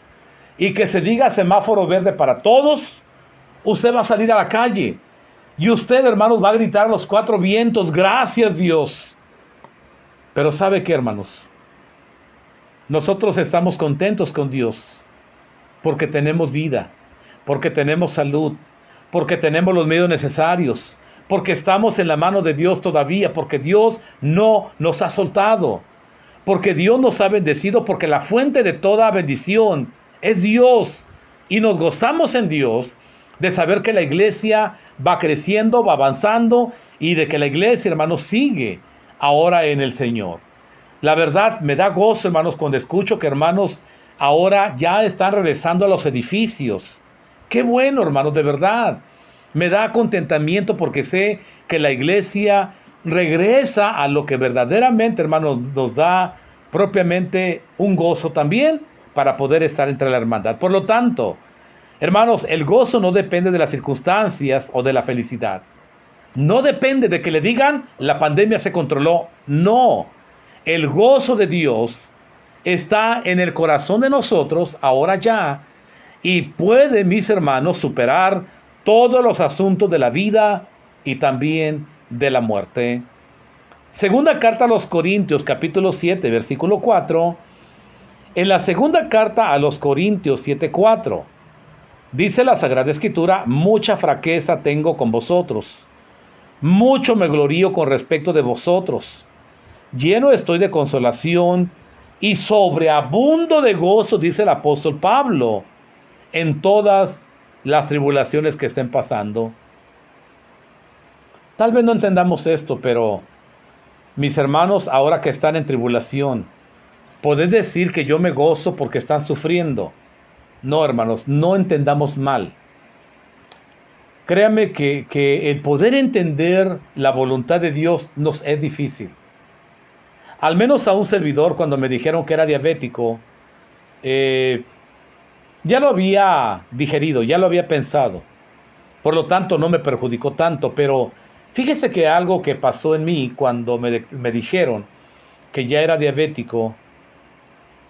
[SPEAKER 2] y que se diga semáforo verde para todos, usted va a salir a la calle y usted, hermanos, va a gritar a los cuatro vientos, gracias Dios. Pero ¿sabe qué, hermanos? Nosotros estamos contentos con Dios porque tenemos vida, porque tenemos salud, porque tenemos los medios necesarios, porque estamos en la mano de Dios todavía, porque Dios no nos ha soltado. Porque Dios nos ha bendecido, porque la fuente de toda bendición es Dios. Y nos gozamos en Dios de saber que la iglesia va creciendo, va avanzando y de que la iglesia, hermanos, sigue ahora en el Señor. La verdad, me da gozo, hermanos, cuando escucho que hermanos ahora ya están regresando a los edificios. Qué bueno, hermanos, de verdad. Me da contentamiento porque sé que la iglesia regresa a lo que verdaderamente, hermanos, nos da propiamente un gozo también para poder estar entre la hermandad. Por lo tanto, hermanos, el gozo no depende de las circunstancias o de la felicidad. No depende de que le digan la pandemia se controló. No, el gozo de Dios está en el corazón de nosotros ahora ya y puede, mis hermanos, superar todos los asuntos de la vida y también de la muerte. Segunda carta a los Corintios, capítulo 7, versículo 4. En la segunda carta a los Corintios 7:4, dice la Sagrada Escritura, mucha fraqueza tengo con vosotros, mucho me glorío con respecto de vosotros, lleno estoy de consolación y sobreabundo de gozo, dice el apóstol Pablo, en todas las tribulaciones que estén pasando. Tal vez no entendamos esto, pero mis hermanos, ahora que están en tribulación, ¿podés decir que yo me gozo porque están sufriendo? No, hermanos, no entendamos mal. Créame que el poder entender la voluntad de Dios nos es difícil. Al menos a un servidor, cuando me dijeron que era diabético, ya lo había digerido, ya lo había pensado. Por lo tanto, no me perjudicó tanto, pero fíjese que algo que pasó en mí cuando me dijeron que ya era diabético,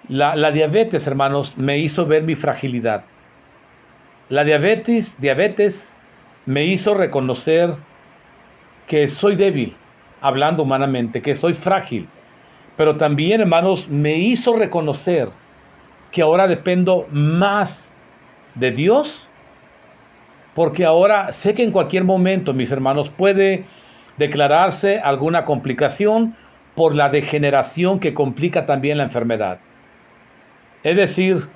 [SPEAKER 2] la diabetes, hermanos, me hizo ver mi fragilidad. La diabetes me hizo reconocer que soy débil, hablando humanamente, que soy frágil. Pero también, hermanos, me hizo reconocer que ahora dependo más de Dios, porque ahora sé que en cualquier momento, mis hermanos, puede declararse alguna complicación por la degeneración que complica también la enfermedad. Es decir,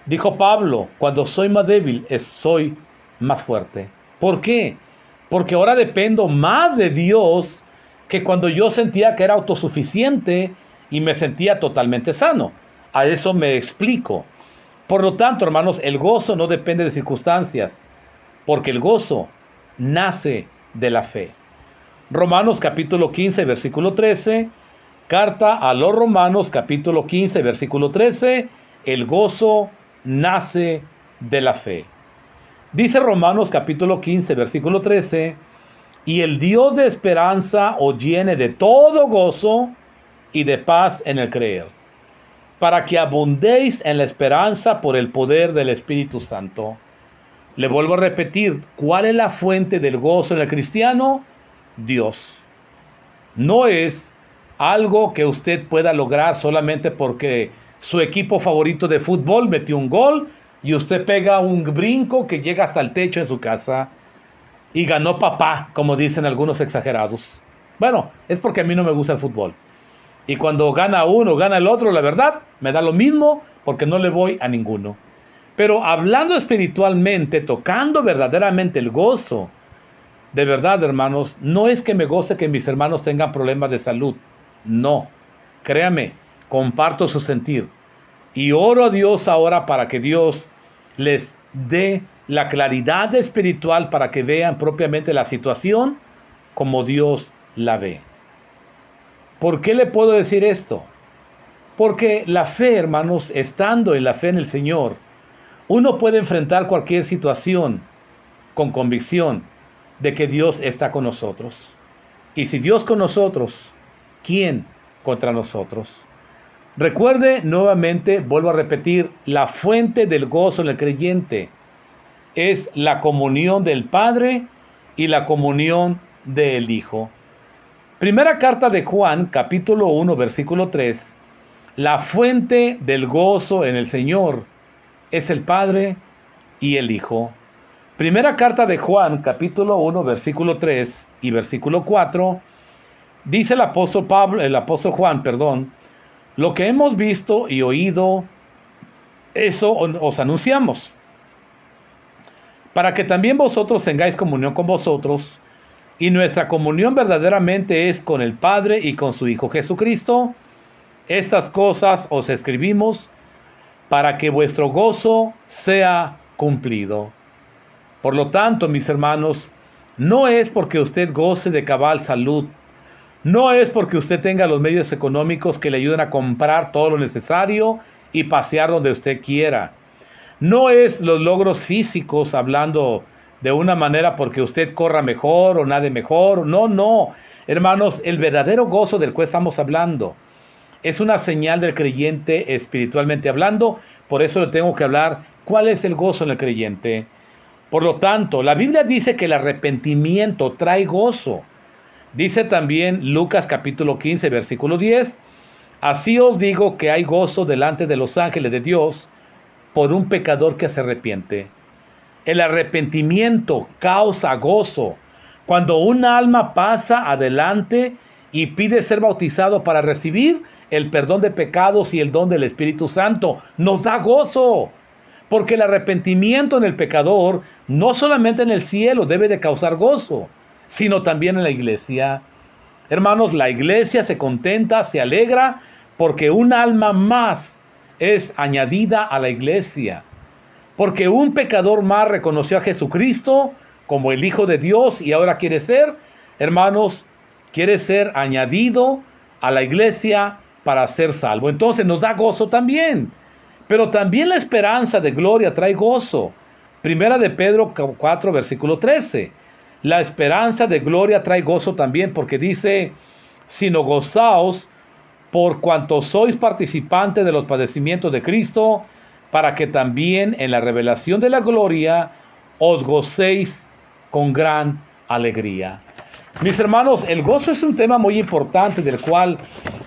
[SPEAKER 2] Dijo Pablo, cuando soy más débil, soy más fuerte. ¿Por qué? Porque ahora dependo más de Dios que cuando yo sentía que era autosuficiente y me sentía totalmente sano. A eso me explico. Por lo tanto, hermanos, el gozo no depende de circunstancias, porque el gozo nace de la fe. Romanos capítulo 15, versículo 13, carta a los Romanos capítulo 15, versículo 13, el gozo nace de la fe. Dice Romanos capítulo 15, versículo 13, y el Dios de esperanza os llene de todo gozo y de paz en el creer, para que abundéis en la esperanza por el poder del Espíritu Santo. Le vuelvo a repetir, ¿cuál es la fuente del gozo en el cristiano? Dios. No es algo que usted pueda lograr solamente porque su equipo favorito de fútbol metió un gol y usted pega un brinco que llega hasta el techo en su casa y ganó papá, como dicen algunos exagerados. Bueno, es porque a mí no me gusta el fútbol. Y cuando gana uno, gana el otro, la verdad, me da lo mismo porque no le voy a ninguno. Pero hablando espiritualmente, tocando verdaderamente el gozo, de verdad, hermanos, no es que me goce que mis hermanos tengan problemas de salud. No, créame, comparto su sentir. Y oro a Dios ahora para que Dios les dé la claridad espiritual para que vean propiamente la situación como Dios la ve. ¿Por qué le puedo decir esto? Porque la fe, hermanos, estando en la fe en el Señor, uno puede enfrentar cualquier situación con convicción de que Dios está con nosotros. Y si Dios con nosotros, ¿quién contra nosotros? Recuerde nuevamente, vuelvo a repetir, la fuente del gozo en el creyente es la comunión del Padre y la comunión del Hijo. Primera carta de Juan, capítulo 1, versículo 3. La fuente del gozo en el Señor es el Padre y el Hijo. Primera carta de Juan, capítulo 1, versículo 3 y versículo 4. Dice el apóstol Juan, lo que hemos visto y oído, eso os anunciamos, para que también vosotros tengáis comunión con vosotros, y nuestra comunión verdaderamente es con el Padre y con su Hijo Jesucristo. Estas cosas os escribimos para que vuestro gozo sea cumplido. Por lo tanto, mis hermanos, no es porque usted goce de cabal salud, no es porque usted tenga los medios económicos que le ayuden a comprar todo lo necesario y pasear donde usted quiera. No es los logros físicos, hablando de una manera porque usted corra mejor o nade mejor. No. Hermanos, el verdadero gozo del cual estamos hablando es una señal del creyente espiritualmente hablando. Por eso le tengo que hablar cuál es el gozo en el creyente. Por lo tanto, la Biblia dice que el arrepentimiento trae gozo. Dice también Lucas capítulo 15, versículo 10. Así os digo que hay gozo delante de los ángeles de Dios por un pecador que se arrepiente. El arrepentimiento causa gozo. Cuando un alma pasa adelante y pide ser bautizado para recibir el perdón de pecados y el don del Espíritu Santo, nos da gozo. Porque el arrepentimiento en el pecador, no solamente en el cielo debe de causar gozo, sino también en la iglesia. Hermanos, la iglesia se contenta, se alegra, porque un alma más es añadida a la iglesia. Porque un pecador más reconoció a Jesucristo como el Hijo de Dios y ahora quiere ser, hermanos, quiere ser añadido a la iglesia para ser salvo. Entonces nos da gozo también. Pero también la esperanza de gloria trae gozo. Primera de Pedro 4, versículo 13. La esperanza de gloria trae gozo también porque dice, sino gozaos por cuanto sois participantes de los padecimientos de Cristo, para que también en la revelación de la gloria os gocéis con gran alegría. Mis hermanos, el gozo es un tema muy importante del cual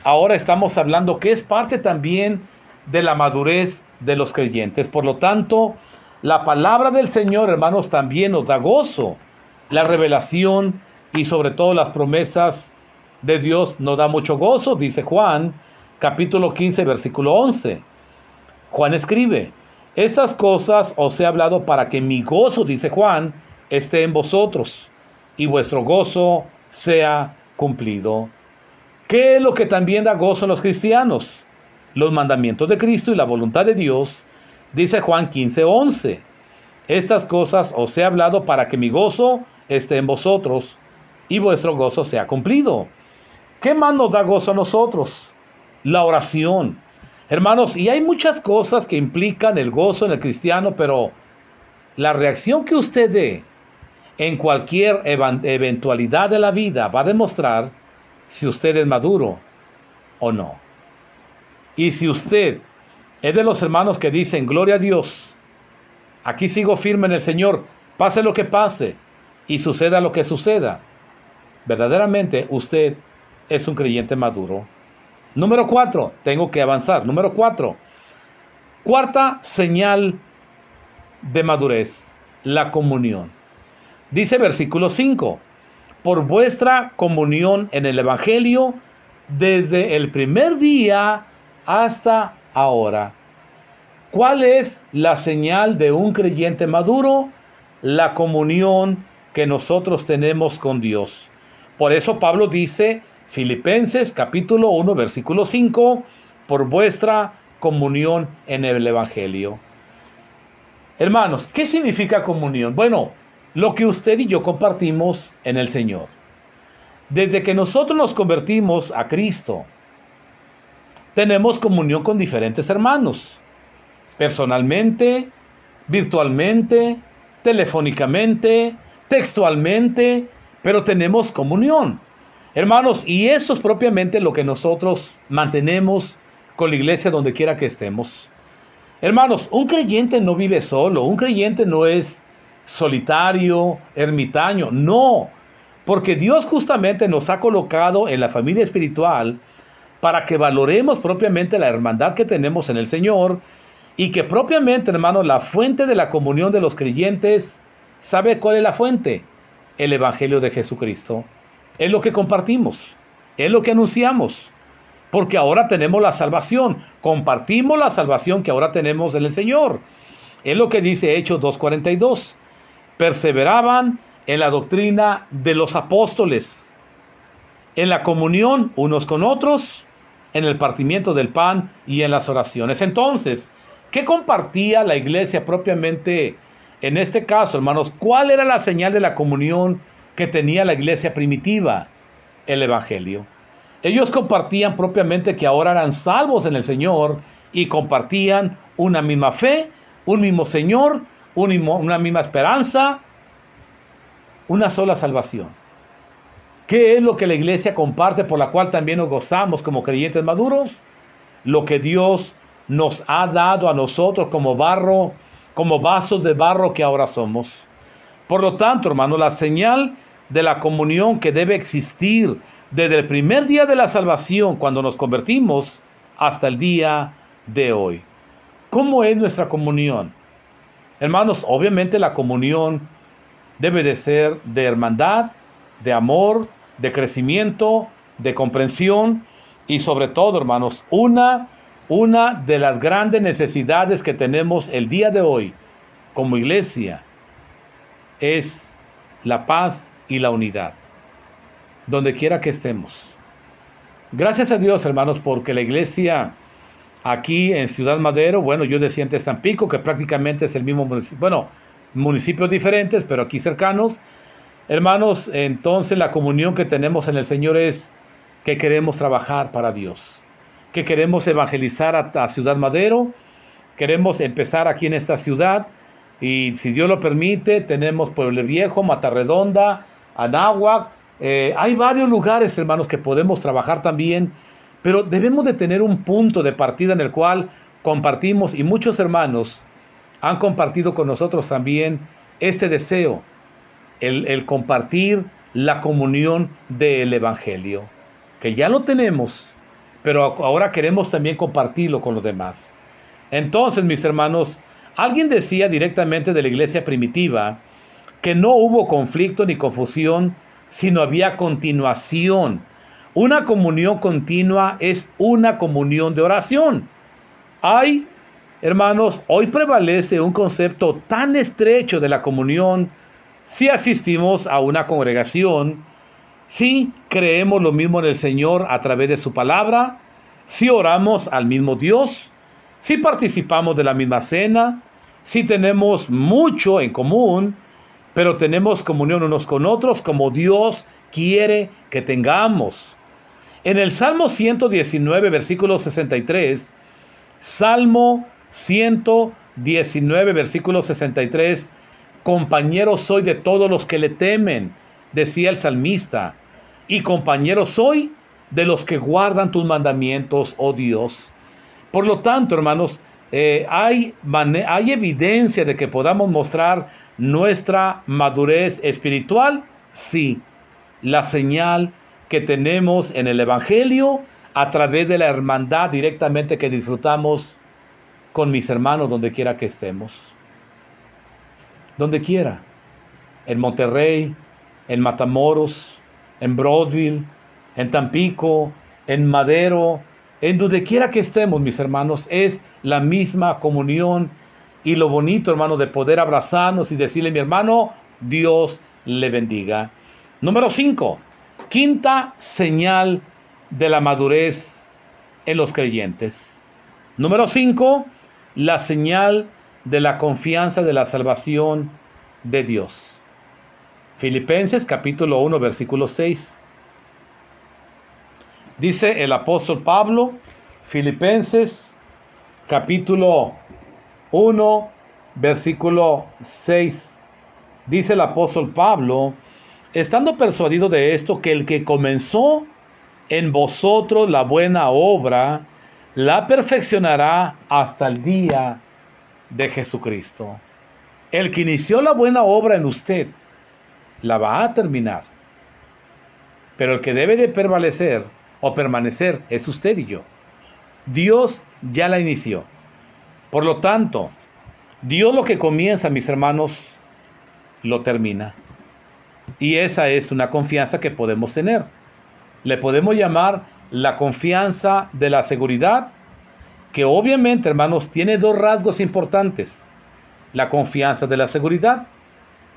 [SPEAKER 2] ahora estamos hablando, que es parte también de la madurez de los creyentes. Por lo tanto, la palabra del Señor, hermanos, también nos da gozo. La revelación y sobre todo las promesas de Dios nos da mucho gozo, dice Juan, capítulo 15, versículo 11. Juan escribe, Estas cosas os he hablado para que mi gozo, dice Juan, esté en vosotros y vuestro gozo sea cumplido. ¿Qué es lo que también da gozo a los cristianos? Los mandamientos de Cristo y la voluntad de Dios, dice Juan 15:11. Estas cosas os he hablado para que mi gozo esté en vosotros y vuestro gozo sea cumplido. ¿Qué más nos da gozo a nosotros? La oración. Hermanos, y hay muchas cosas que implican el gozo en el cristiano, pero la reacción que usted dé en cualquier eventualidad de la vida va a demostrar si usted es maduro o no. Y si usted es de los hermanos que dicen, gloria a Dios, aquí sigo firme en el Señor, pase lo que pase y suceda lo que suceda, verdaderamente usted es un creyente maduro. Número 4, tengo que avanzar. Número 4, cuarta señal de madurez, la comunión. Dice versículo 5, por vuestra comunión en el Evangelio desde el primer día hasta ahora. ¿Cuál es la señal de un creyente maduro? La comunión que nosotros tenemos con Dios. Por eso Pablo dice, Filipenses capítulo 1, versículo 5, por vuestra comunión en el Evangelio. Hermanos, ¿qué significa comunión? Bueno, lo que usted y yo compartimos en el Señor. Desde que nosotros nos convertimos a Cristo, tenemos comunión con diferentes hermanos, personalmente, virtualmente, telefónicamente, textualmente, pero tenemos comunión. Hermanos, y eso es propiamente lo que nosotros mantenemos con la iglesia donde quiera que estemos. Hermanos, un creyente no vive solo, un creyente no es solitario, ermitaño, no, porque Dios justamente nos ha colocado en la familia espiritual para que valoremos propiamente la hermandad que tenemos en el Señor y que propiamente, hermanos, la fuente de la comunión de los creyentes, ¿sabe cuál es la fuente? El Evangelio de Jesucristo. Es lo que compartimos, es lo que anunciamos, porque ahora tenemos la salvación, compartimos la salvación que ahora tenemos en el Señor. Es lo que dice Hechos 2:42. Perseveraban en la doctrina de los apóstoles, en la comunión unos con otros, en el partimiento del pan y en las oraciones. Entonces, ¿qué compartía la iglesia propiamente en este caso, hermanos? ¿Cuál era la señal de la comunión que tenía la iglesia primitiva? El Evangelio. Ellos compartían propiamente que ahora eran salvos en el Señor y compartían una misma fe, un mismo Señor, una misma esperanza, una sola salvación. ¿Qué es lo que la iglesia comparte, por la cual también nos gozamos como creyentes maduros? Lo que Dios nos ha dado a nosotros como barro, como vasos de barro que ahora somos. Por lo tanto, hermano, la señal de la comunión que debe existir desde el primer día de la salvación, cuando nos convertimos, hasta el día de hoy. ¿Cómo es nuestra comunión? Hermanos, obviamente la comunión debe de ser de hermandad, de amor, de crecimiento, de comprensión y sobre todo, hermanos, una de las grandes necesidades que tenemos el día de hoy como iglesia es la paz y la unidad, donde quiera que estemos. Gracias a Dios, hermanos, porque la iglesia aquí en Ciudad Madero, bueno, yo decía antes Tampico, que prácticamente es el mismo municipio, bueno, municipios diferentes, pero aquí cercanos. Hermanos, entonces la comunión que tenemos en el Señor es que queremos trabajar para Dios, que queremos evangelizar a Ciudad Madero, queremos empezar aquí en esta ciudad, y si Dios lo permite, tenemos Pueblo Viejo, Matarredonda, Anáhuac, hay varios lugares, hermanos, que podemos trabajar también, pero debemos de tener un punto de partida en el cual compartimos, y muchos hermanos han compartido con nosotros también este deseo, el compartir la comunión del Evangelio, que ya lo tenemos, pero ahora queremos también compartirlo con los demás. Entonces, mis hermanos, alguien decía directamente de la iglesia primitiva que no hubo conflicto ni confusión, sino había continuación. Una comunión continua es una comunión de oración. Hay Hermanos, hoy prevalece un concepto tan estrecho de la comunión si asistimos a una congregación, si creemos lo mismo en el Señor a través de su palabra, si oramos al mismo Dios, si participamos de la misma cena, si tenemos mucho en común, pero tenemos comunión unos con otros como Dios quiere que tengamos. En el Salmo 119, versículo 63, Salmo 119, versículo 63, compañero soy de todos los que le temen, decía el salmista, y compañero soy de los que guardan tus mandamientos, oh Dios. Por lo tanto, hermanos, hay evidencia de que podamos mostrar nuestra madurez espiritual, sí. La señal que tenemos en el Evangelio a través de la hermandad directamente que disfrutamos con mis hermanos donde quiera que estemos. Donde quiera. En Monterrey, en Matamoros, en Broadville, en Tampico, en Madero, en donde quiera que estemos, mis hermanos, es la misma comunión y lo bonito, hermano, de poder abrazarnos y decirle, mi hermano, Dios le bendiga. Número 5, quinta señal de la madurez en los creyentes. Número 5, la señal de la confianza de la salvación de Dios. Filipenses capítulo 1, versículo 6. Dice el apóstol Pablo, Filipenses capítulo 1, versículo 6. Dice el apóstol Pablo, estando persuadido de esto, que el que comenzó en vosotros la buena obra, la perfeccionará hasta el día de Jesucristo. El que inició la buena obra en usted, la va a terminar. Pero el que debe de prevalecer o permanecer es usted y yo. Dios ya la inició. Por lo tanto, Dios lo que comienza, mis hermanos, lo termina. Y esa es una confianza que podemos tener. Le podemos llamar la confianza de la seguridad, que obviamente, hermanos, tiene dos rasgos importantes. La confianza de la seguridad.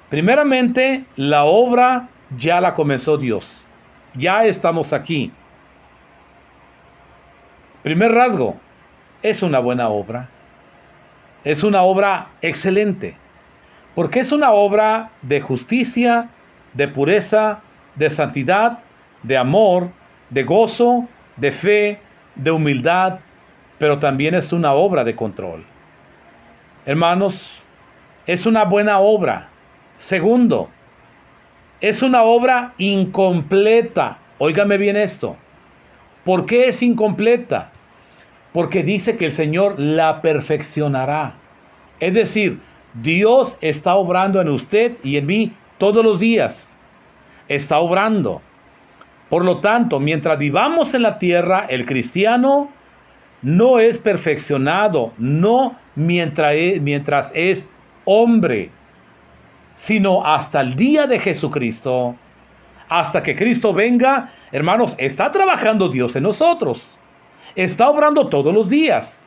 [SPEAKER 2] Primeramente, la obra ya la comenzó Dios. Ya estamos aquí. Primer rasgo, es una buena obra. Es una obra excelente. Porque es una obra de justicia, de pureza, de santidad, de amor, de gozo, de fe, de humildad, pero también es una obra de control. Hermanos, es una buena obra. Segundo, es una obra incompleta. Óigame bien esto. ¿Por qué es incompleta? Porque dice que el Señor la perfeccionará. Es decir, Dios está obrando en usted y en mí todos los días. Está obrando. Por lo tanto, mientras vivamos en la tierra, el cristiano no es perfeccionado, no mientras es hombre, sino hasta el día de Jesucristo. Hasta que Cristo venga, hermanos, está trabajando Dios en nosotros. Está obrando todos los días.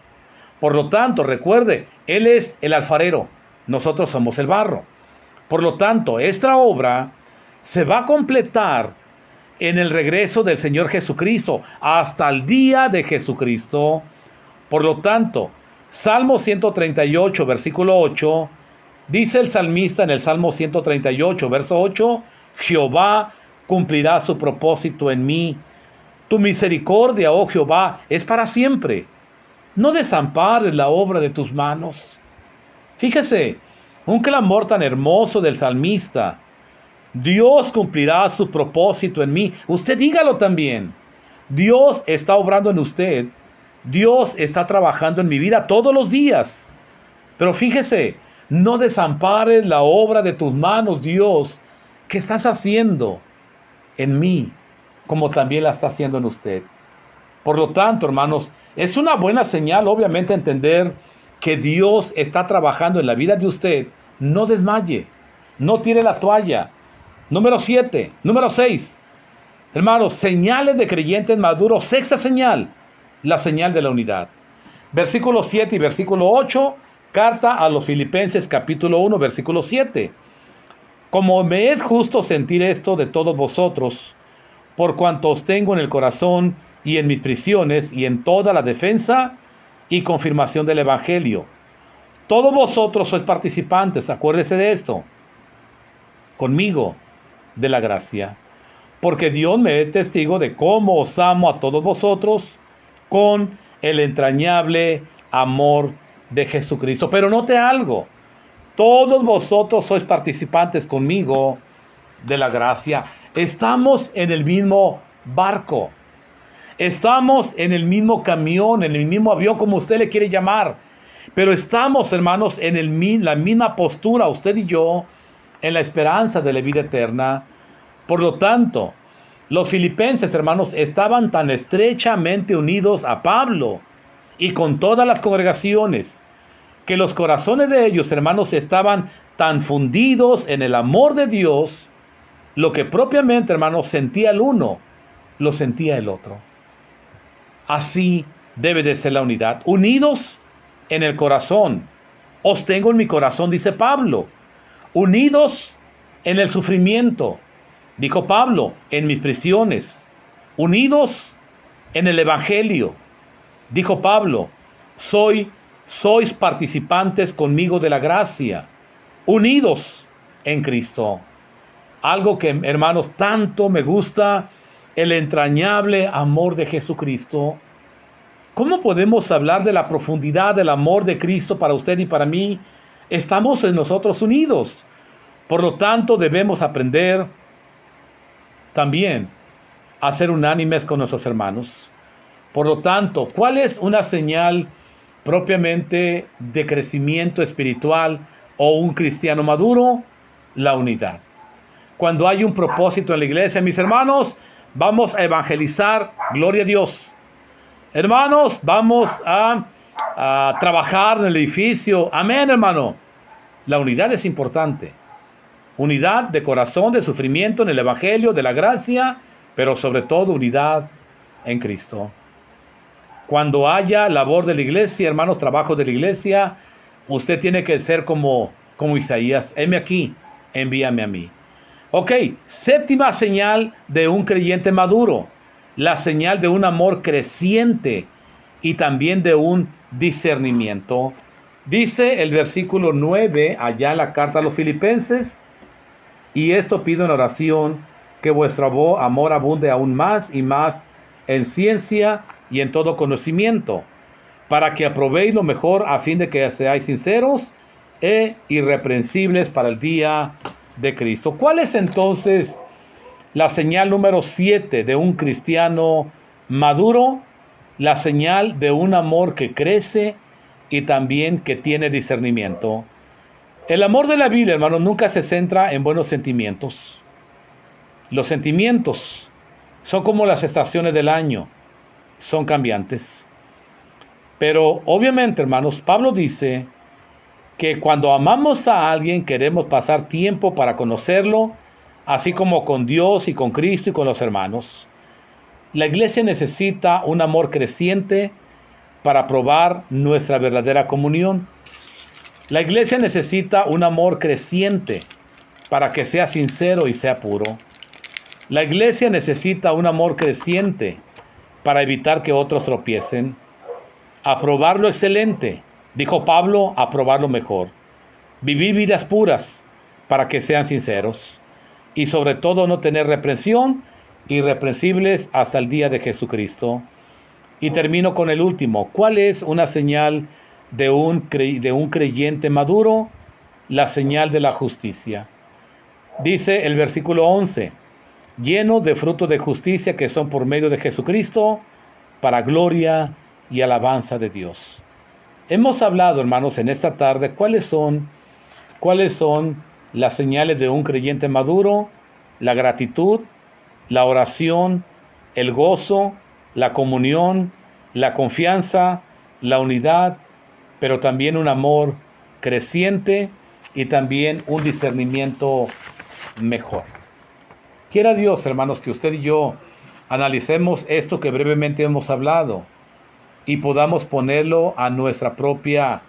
[SPEAKER 2] Por lo tanto, recuerde, Él es el alfarero, nosotros somos el barro. Por lo tanto, esta obra se va a completar en el regreso del Señor Jesucristo, hasta el día de Jesucristo. Por lo tanto, Salmo 138, versículo 8, dice el salmista en el Salmo 138, verso 8, Jehová cumplirá su propósito en mí. Tu misericordia, oh Jehová, es para siempre. No desampares la obra de tus manos. Fíjese, un clamor tan hermoso del salmista. Dios cumplirá su propósito en mí. Usted dígalo también. Dios está obrando en usted. Dios está trabajando en mi vida todos los días. Pero fíjese, no desampares la obra de tus manos, Dios, que estás haciendo en mí, como también la está haciendo en usted. Por lo tanto, hermanos, es una buena señal, obviamente, entender que Dios está trabajando en la vida de usted. No desmaye, no tire la toalla. Número 6. Hermanos, señales de creyentes maduros. Sexta señal, la señal de la unidad. Versículo 7 y versículo 8, carta a los Filipenses capítulo 1, versículo 7. Como me es justo sentir esto de todos vosotros, por cuanto os tengo en el corazón y en mis prisiones y en toda la defensa y confirmación del Evangelio. Todos vosotros sois participantes, acuérdese de esto, conmigo, de la gracia. Porque Dios me es testigo de cómo os amo a todos vosotros con el entrañable amor de Jesucristo. Pero note algo, todos vosotros sois participantes conmigo de la gracia. Estamos en el mismo barco, estamos en el mismo camión, en el mismo avión, como usted le quiere llamar. Pero estamos, hermanos, en la misma postura, usted y yo, en la esperanza de la vida eterna. Por lo tanto, los filipenses, hermanos, estaban tan estrechamente unidos a Pablo y con todas las congregaciones, que los corazones de ellos, hermanos, estaban tan fundidos en el amor de Dios, lo que propiamente, hermanos, sentía el uno, lo sentía el otro. Así debe de ser la unidad, unidos en el corazón. Os tengo en mi corazón, dice Pablo, unidos en el sufrimiento, dijo Pablo, en mis prisiones, unidos en el Evangelio, dijo Pablo, sois participantes conmigo de la gracia, unidos en Cristo. Algo que, hermanos, tanto me gusta, el entrañable amor de Jesucristo. ¿Cómo podemos hablar de la profundidad del amor de Cristo para usted y para mí? Estamos en nosotros unidos. Por lo tanto, debemos aprender también a ser unánimes con nuestros hermanos. Por lo tanto, ¿cuál es una señal propiamente de crecimiento espiritual o un cristiano maduro? La unidad. Cuando hay un propósito en la iglesia, mis hermanos, vamos a evangelizar, gloria a Dios. Hermanos, vamos a trabajar en el edificio. Amén, hermano. La unidad es importante. Unidad de corazón, de sufrimiento en el Evangelio, de la gracia, pero sobre todo unidad en Cristo. Cuando haya labor de la iglesia, hermanos, trabajo de la iglesia, usted tiene que ser como Isaías. Heme aquí, envíame a mí. Ok, séptima señal de un creyente maduro. La señal de un amor creciente y también de un discernimiento. Dice el versículo 9, allá en la carta a los Filipenses, y esto pido en oración, que vuestro amor abunde aún más y más en ciencia y en todo conocimiento, para que aprobéis lo mejor a fin de que seáis sinceros e irreprensibles para el día de Cristo. ¿Cuál es entonces la señal número 7 de un cristiano maduro? La señal de un amor que crece y también que tiene discernimiento. El amor de la Biblia, hermanos, nunca se centra en buenos sentimientos. Los sentimientos son como las estaciones del año, son cambiantes. Pero obviamente, hermanos, Pablo dice que cuando amamos a alguien queremos pasar tiempo para conocerlo, así como con Dios y con Cristo y con los hermanos. La iglesia necesita un amor creciente para probar nuestra verdadera comunión. La iglesia necesita un amor creciente para que sea sincero y sea puro. La iglesia necesita un amor creciente para evitar que otros tropiecen. Aprobar lo excelente, dijo Pablo, aprobar lo mejor. Vivir vidas puras para que sean sinceros. Y sobre todo no tener reprensión, irreprensibles hasta el día de Jesucristo. Y termino con el último. ¿Cuál es una señal de un creyente maduro? La señal de la justicia. Dice el versículo 11, lleno de frutos de justicia que son por medio de Jesucristo, para gloria y alabanza de Dios. Hemos hablado, hermanos, en esta tarde, ¿cuáles son las señales de un creyente maduro? La gratitud, la oración, el gozo, la comunión, la confianza, la unidad, pero también un amor creciente y también un discernimiento mejor. Quiera Dios, hermanos, que usted y yo analicemos esto que brevemente hemos hablado. y podamos ponerlo a nuestra propia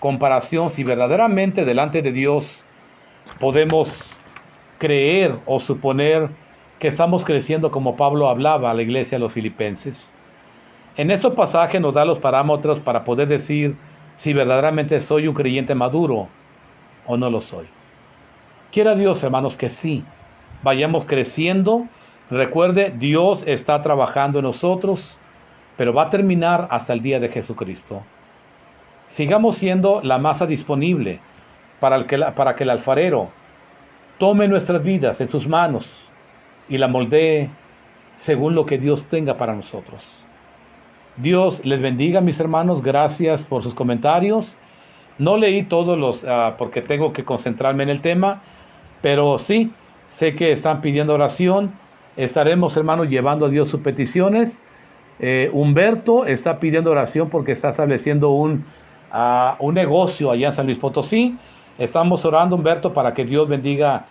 [SPEAKER 2] comparación, si verdaderamente delante de Dios podemos creer o suponer que estamos creciendo como Pablo hablaba a la iglesia de los filipenses. En estos pasajes nos da los parámetros para poder decir si verdaderamente soy un creyente maduro o no lo soy. Quiera Dios, hermanos, que sí, vayamos creciendo. Recuerde, Dios está trabajando en nosotros, pero va a terminar hasta el día de Jesucristo. Sigamos siendo la masa disponible para que el alfarero tome nuestras vidas en sus manos y la moldee según lo que Dios tenga para nosotros. Dios les bendiga, mis hermanos. Gracias por sus comentarios. No leí todos los, porque tengo que concentrarme en el tema, pero sí, sé que están pidiendo oración. Estaremos, hermanos, llevando a Dios sus peticiones. Humberto está pidiendo oración porque está estableciendo un negocio allá en San Luis Potosí. Estamos orando, Humberto, para que Dios bendiga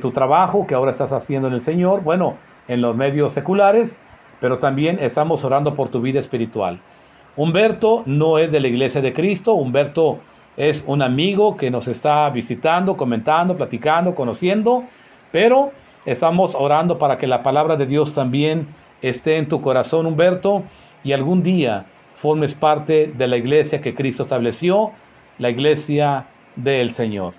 [SPEAKER 2] tu trabajo que ahora estás haciendo en el Señor, bueno, en los medios seculares, pero también estamos orando por tu vida espiritual. Humberto no es de la Iglesia de Cristo. Humberto es un amigo que nos está visitando, comentando, platicando, conociendo, pero estamos orando para que la palabra de Dios también esté en tu corazón, Humberto, y algún día formes parte de la iglesia que Cristo estableció, la iglesia del Señor.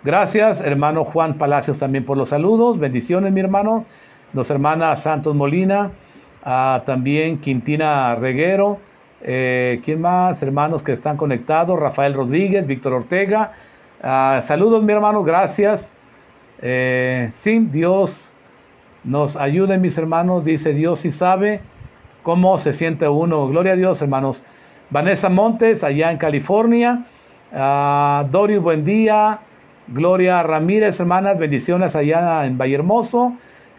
[SPEAKER 2] Gracias, hermano Juan Palacios, también por los saludos. Bendiciones, mi hermano. Nuestra hermana Santos Molina, también Quintina Reguero. ¿Quién más? Hermanos que están conectados. Rafael Rodríguez, Víctor Ortega. Saludos, mi hermano. Gracias. Sí, Dios nos ayude, mis hermanos. Dice Dios sí sabe cómo se siente uno. Gloria a Dios, hermanos. Vanessa Montes, allá en California. Doris, buen día. Gloria Ramírez, hermanas, bendiciones allá en Vallehermoso.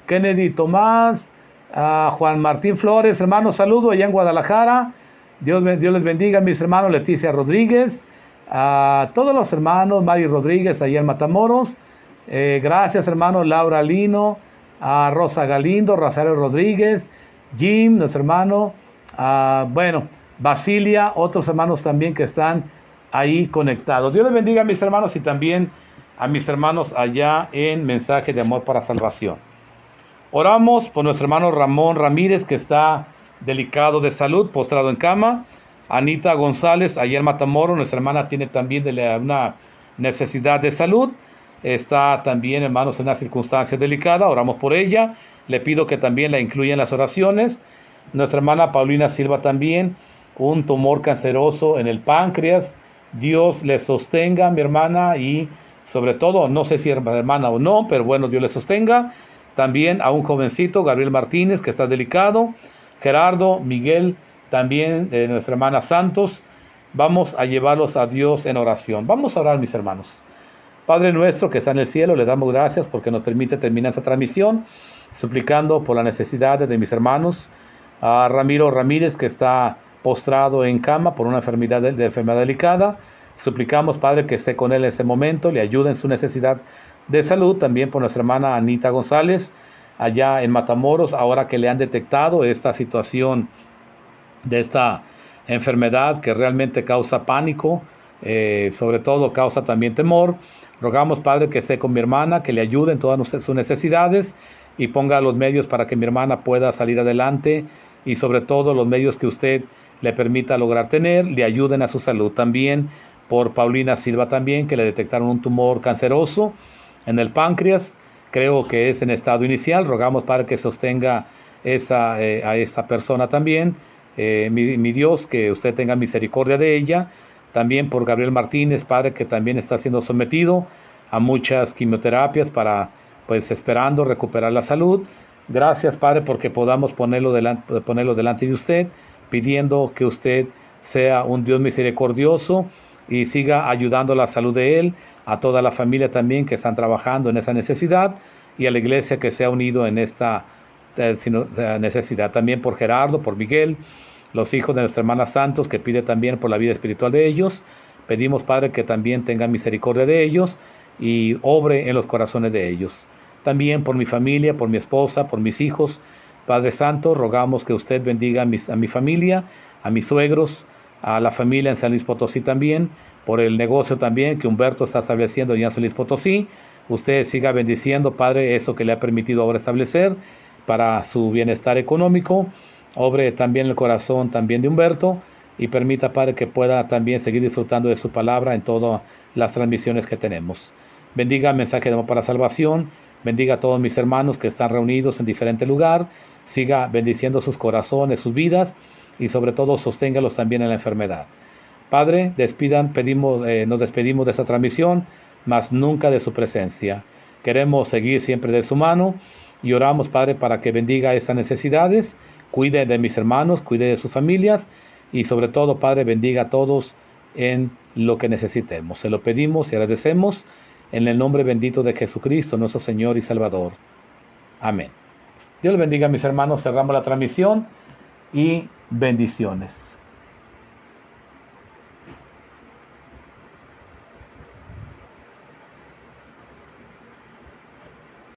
[SPEAKER 2] Kennedy Tomás. Juan Martín Flores, hermanos, saludo allá en Guadalajara. Dios les bendiga, mis hermanos. Leticia Rodríguez. A todos los hermanos. Mari Rodríguez, allá en Matamoros. Gracias, hermanos. Laura Lino. A Rosa Galindo, Rosario Rodríguez. Jim, nuestro hermano. Bueno, Basilia, otros hermanos también que están ahí conectados. Dios les bendiga, mis hermanos, y también a mis hermanos allá en Mensaje de Amor para Salvación. Oramos por nuestro hermano Ramón Ramírez, que está delicado de salud, postrado en cama. Anita González, allá en Matamoros, nuestra hermana tiene también una necesidad de salud. Está también, hermanos, en una circunstancia delicada. Oramos por ella. Le pido que también la incluya en las oraciones. Nuestra hermana Paulina Silva también, un tumor canceroso en el páncreas. Dios le sostenga, mi hermana, y sobre todo, no sé si es hermana o no, pero bueno, Dios le sostenga. También a un jovencito, Gabriel Martínez, que está delicado. Gerardo, Miguel, también de nuestra hermana Santos. Vamos a llevarlos a Dios en oración. Vamos a orar, mis hermanos. Padre nuestro que está en el cielo, le damos gracias porque nos permite terminar esta transmisión, suplicando por las necesidades de mis hermanos. A Ramiro Ramírez, que está postrado en cama por una enfermedad delicada. Suplicamos, Padre, que esté con él en ese momento, le ayude en su necesidad de salud. También por nuestra hermana Anita González, allá en Matamoros, ahora que le han detectado esta situación de esta enfermedad que realmente causa pánico, sobre todo causa también temor. Rogamos, Padre, que esté con mi hermana, que le ayude en todas sus necesidades y ponga los medios para que mi hermana pueda salir adelante, y sobre todo los medios que usted le permita lograr tener, le ayuden a su salud. También por Paulina Silva también, que le detectaron un tumor canceroso en el páncreas, creo que es en estado inicial. Rogamos, Padre, que sostenga a esta persona también. Mi Dios, que usted tenga misericordia de ella. También por Gabriel Martínez, Padre, que también está siendo sometido a muchas quimioterapias para, pues, esperando recuperar la salud. Gracias, Padre, porque podamos ponerlo delante de usted, pidiendo que usted sea un Dios misericordioso y siga ayudando a la salud de él, a toda la familia también que están trabajando en esa necesidad, y a la iglesia que se ha unido en esta necesidad. También por Gerardo, por Miguel, los hijos de nuestra hermana Santos, que pide también por la vida espiritual de ellos. Pedimos, Padre, que también tenga misericordia de ellos y obre en los corazones de ellos. También por mi familia, por mi esposa, por mis hijos. Padre Santo, rogamos que usted bendiga a mi familia, a mis suegros, a la familia en San Luis Potosí también, por el negocio también que Humberto está estableciendo ya en San Luis Potosí. Usted siga bendiciendo, Padre, eso que le ha permitido ahora establecer para su bienestar económico. Obre también el corazón también de Humberto y permita, Padre, que pueda también seguir disfrutando de su palabra en todas las transmisiones que tenemos. Bendiga el mensaje de amor para salvación. Bendiga a todos mis hermanos que están reunidos en diferente lugar. Siga bendiciendo sus corazones, sus vidas y sobre todo sosténgalos también en la enfermedad. Padre, nos despedimos de esta transmisión, mas nunca de su presencia. Queremos seguir siempre de su mano y oramos, Padre, para que bendiga estas necesidades, cuide de mis hermanos, cuide de sus familias y sobre todo, Padre, bendiga a todos en lo que necesitemos. Se lo pedimos y agradecemos en el nombre bendito de Jesucristo, nuestro Señor y Salvador. Amén. Dios les bendiga, mis hermanos. Cerramos la transmisión y bendiciones.